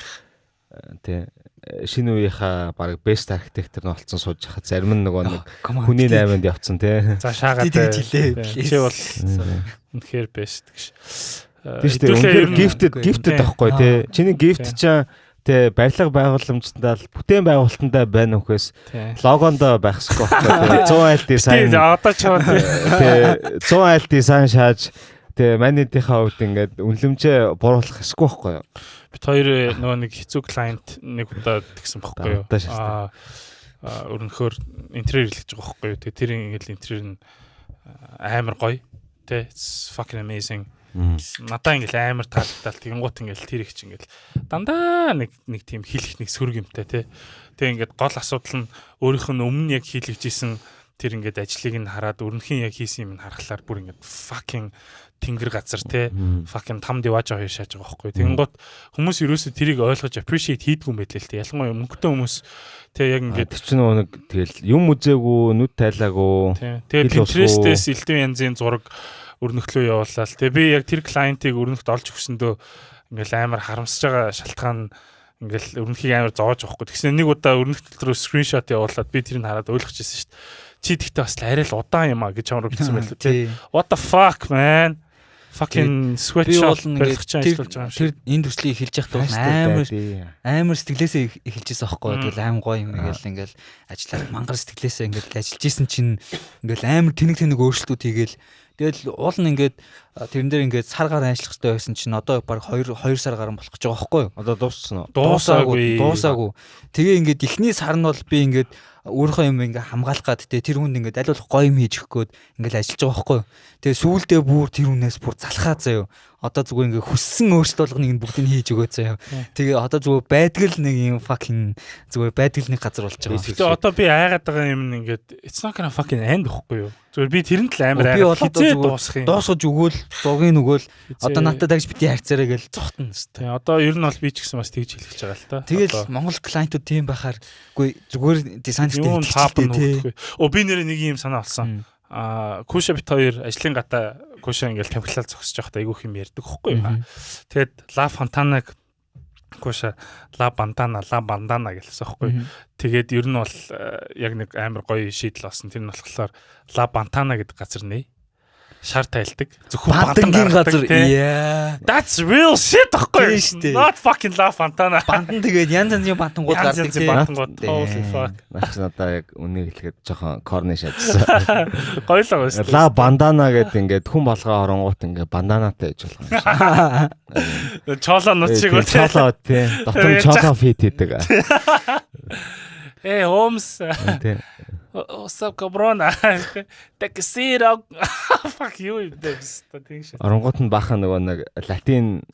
шинэ үеийнхаа баг бест архитектор нь болсон сууж хахад зарим нь нөгөө нэг хүний 8-нд явцсан тий. За шаагаад чи бол үнэхээр бест гэж. Тийм шүү дээ. Гифтэд тахгүй тий. Чиний гифт чинь тий барилга байгууламжтандаа бүтээн байгуулалтандаа байна үхээс логондоо байх ёсгүй байхгүй тий 100 айл дизайн. Одоо ч тий 100 айл дизайн шааж тий манийдийнхаа хувьд ингээд үнэлэмжээ буруулах ёсгүй байхгүй юу? Бид хоёр нөгөө нэг хэцүү клиент нэг удаа тэгсэн байхгүй юу? Өрнөхөр интерьер хэлж байгаа байхгүй юу? Тэр ингээл интерьер нь амар гоё. Тэ it's fucking amazing. Надаа ингээл амар таалагдал тэгэнгუут ингээл тэр их ч ингээл дандаа нэг тийм хэлэх нэг сөрөг юмтай тий. Тэг ингээд гол асуудал нь өөрийнх нь өмнө яг хийлгэжсэн тэр ингээд ажлыг нь хараад өрнөхийн яг хийсэн юм нь харахаар бүр ингээд fucking тэнгэр газар тий fucking там диваж хоёр шааж байгаа байхгүй. Тэгэнгუут хүмүүс ерөөсөө тэрийг ойлгож appreciate хийдгүй юм байлээ л тий. Ялангуяа мөнгөтэй хүмүүс тий яг ингээд тэр чинь нэг тэгэл юм үзээгүй нүд тайлаагүй. Тэгээ Pinterest-ээс элдвэн янзын зураг өрнөхлөө явуулаад тэгээ би яг тэр клиентыг өрнөхт олж өгсөндөө ингээл амар харамсаж байгаа шалтгаан ингээл өрнөхийг амар зоож авахгүй. Тэгсэн нэг удаа өрнөхт рүү скриншот явуулаад би тэрийг хараад ойлгочихсон шүү дээ. Чи тэгтээ бас арай л удаан юм а гэж чамруу бичсэн байлоо тий. What the fuck man? Fucking sweatshop барих чинь ажиллаж байгаа юм шиг. Тэр энэ төслийг эхэлж байхдаа амар сэтгэлээсээ эхэлж байсан аахгүй. Тэгэл аим гоё юм ингээл ажиллаад мангар сэтгэлээсээ ингээл ажиллаж исэн чинь ингээл амар тэнэг өөрчлөлтүүд хийгээл тэгэл уул нь ингээд тэрэн дээр ингээд сар гараа ажиллах хэрэгтэй байсан чинь одоо баг 2 сар гарan болох гэж байгаа байхгүй юу? Одоо дууссан уу? Дуусаагүй. Тэгээ ингээд эхний сар нь бол би ингээд өөрийнхөө юм ингээ хамгаалах гад тэр хүнд ингээд аль болох гоё юм хийж өгөх гээд ингээд ажиллаж байгаа байхгүй юу? Тэгээ сүүлдээ бүр тэр хүнээс бүр залхаа заяа. Одоо зүгээр ингээ хүссэн өөрчлөлт болгоныг нь бүгдийг хийж өгөө заяа. Тэгээ одоо зүгээр байдаг л нэг юм fucking зүгээр байдаг л нэг газар болж байгаа. Тэгээ одоо би айгаад байгаа юм нь ингээд it's not gonna fucking end гэхгүй юу? Зүгээр би тэрэнд л амар айгаад дуусгах юм. Дуусгаж өгөөл, дугийн өгөөл одоо надад дагж бити хайрцаарай гэж зогтно шүү дээ. Одоо ер нь бол би ч гэсэн бас тэгж хэлчихэж байгаа л та. Тэгэл Монгол клиентууд тийм байхаар үгүй зүгээр дизайнертэй хэлчихлээ. Би нэр нэг юм санаа олсон. Куша бит хоёр ажлын гата Куша ингээл тамхилал зогсож байхдаа айгүйх юм ярьдаг хөхгүй юм. Тэгэд La Fontana Куша La Bandana гэлсэн хөхгүй. Тэгээд ер нь бол яг нэг амар гоё шийдэл болсон. Тэр нь болохоор La Bandana гэдэг газар нэ. Шар тайлдаг. Зөвхөн бандангийн газар. That's real shit гэхгүй. Not fucking La Fontana. Бандан тэгээд янз янзын бантангууд гардаг тийм. Holy fuck. Наач надаа яг үнийг хэлэхэд жоохон корниш ажилласан. Гоё л байгаа шүү. La Bandana гэдэг ингээд хүн болгоо оронгууд ингээд банданатай гэж болох юм шиг. Чоло нут шиг үү. Чоло тийм. Дотор чоло фит хийдэг. Holmes. What's up, cabrona? Take a seat. Fuck you. Оронгууд нь баахан нөгөө нэг латин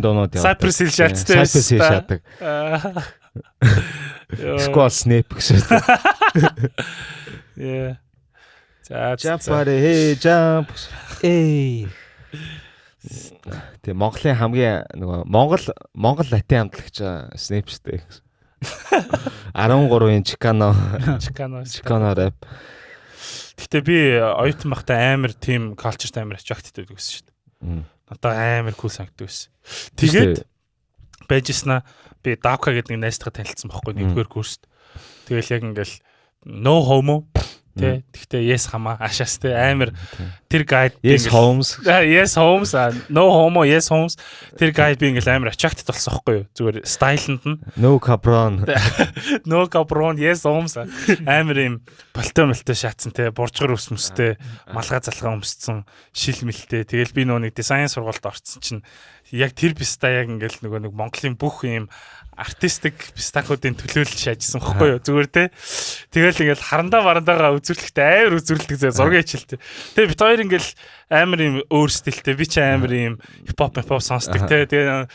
дуунууд яваад. Cypress Hill шаардтай. Cypress Hill шаадаг. Squall snap гэсэн. Yeah. Jump hey jump. Тэ Монголын хамгийн нөгөө Монгол латин хамтлагч Snapchat 13-ын Chicano rap. Гэтэ би оюутан байхдаа амар тийм culture-тай амар attracted байдаг гэсэн шүү дээ. Надад амар cool санагддаг байсан. Тэгээд байжснаа би Davka гэдэг нэг найзтайгаа танилцсан байхгүй нэгдүгээр курст. Тэгэл яг ингээл no homo тэ гэхдээ yes хамаа ашаас тэ амар тэр guide yes homes no homo yes homes тэр guide би ингээл амар attracted болсон байхгүй юу зүгээр стайлнд нь no cabron yes homes амар юм болтой шаацсан тэ буржгар ус мөстэй малгай залхаа өмсцэн шил мэлтэй тэгэл би нөгөө нэг дизайн сургуульд орсон чинь яг тэр бистаа яг ингээл нөгөө нэг Монголын бүх юм артистик пистакуудын төлөөлж ажилласан байхгүй юу? Зүгээр те. Тэгэл ингээл харандаага үзүүлэхдээ амар үзүүлдэг зураг хичээлтэй. Тэгээ бит хоёр ингээл амар юм өөр стилтэй. Би ч амар юм хипхоп сонсдог те. Тэгээ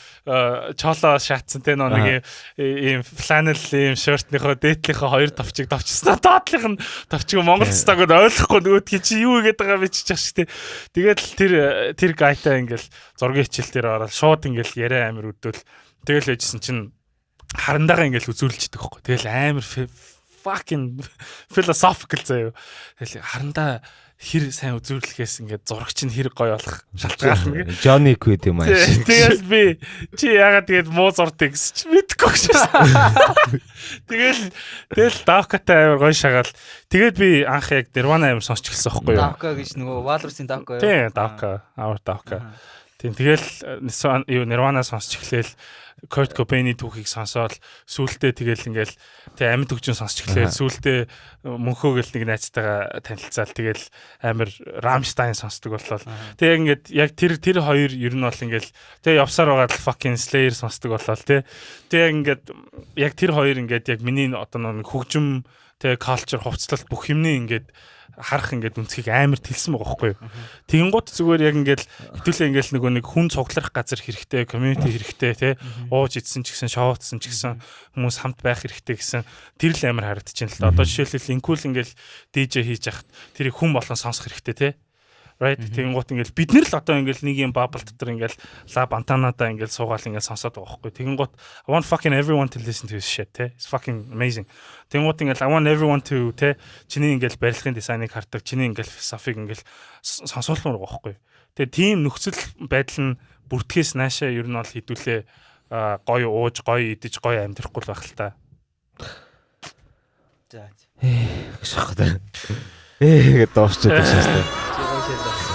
чоло шаатсан те нэг юм фланел юм шортныхоо дээдлийнхээ хоёр товчиг товчснаа доотлих нь товчиг Монгол стагод ойлгохгүй нөгөөдгий чи юу игээд байгаа бэ чиж те. Тэгээд тэр гайтай ингээл зураг хичээл дээр ороод шууд ингээл яриа амар өдөөл. Тэгэл яжсэн чинь харандаага ингээл үзүүлчихдэг хөхгүй. Тэгэл амар fucking philosophical заяа. Тэгэл харандаа хэр сайн үзүүлэхээс ингээд зурагч нь хэр гоё болох шалтгаална гэ. Johnny Quid юм аа. Тэгэл би чи ягаад тэгээд муу зурдаг гэсэн чи мэдгүй шээ. Тэгэл Давкатай амар гоё шагаал. Тэгээд би анх яг Nirvana амар сонсч эхэлсэн хөхгүй юу. Давка гэж нөгөө Walrus-ийн Давка юу? Тийм, Давка, our Давка. Тийм тэгэл Nirvana сонсч эхлээл Kurt Cobain-ийн түүхийг сонсоод сүүлдээ тэгэл ингээл тэг амьд хөгжин сонсч эхлээл сүүлдээ мөнхөөгөл нэг найзтайгаа танилцаал тэгэл амар Rammstein сонсдог боллоо. Тэг ингээд яг тэр хоёр ер нь бол ингээл тэг явсаар байгаа л fucking Slayer сонсдог боллоо тий. Тэг ингээд яг тэр хоёр ингээд яг миний одоо нэг хөгжим тэг culture хувцлалт бүх юмний ингээд харах ингээд үнцгийг амар тэлсэн байгаа байхгүй юу. Тэгэнгუთ зүгээр яг ингээд хэвлээ ингээд нэг хүн цуглах газар хэрэгтэй, community хэрэгтэй тий. Ууж идсэн ч гэсэн, шоуцсан ч гэсэн хүмүүс хамт байх хэрэгтэй гэсэн тэр л амар харагдаж байна л да. Одоо жишээлбэл инкул ингээд DJ хийж яхад тэрийг хүн болгон сонсох хэрэгтэй тий. Right. Тэгэнгუთ ингээд бид нэр л одоо ингээд нэг юм bubble дотор ингээд lab antenna-да ингээд суугаал ингээд сонсоод байгаа байхгүй. Тэгэнгуთ I want fucking everyone to listen to this shit те. It's fucking amazing. Тэгэнгуთ ингээд I want everyone to те чиний ингээд барилгын дизайныг хардаг, чиний ингээд философиг ингээд сонсоолмоор байгаа байхгүй. Тэгээ тийм нөхцөл байдал нь бүртгэс наашаа ер нь бол хідүүлээ гоё ууж, гоё идэж, гоё амьдрахгүй л байх л та. За. Шахаад. Гээд дуусчихдаг шээ. Чи гоё шээ.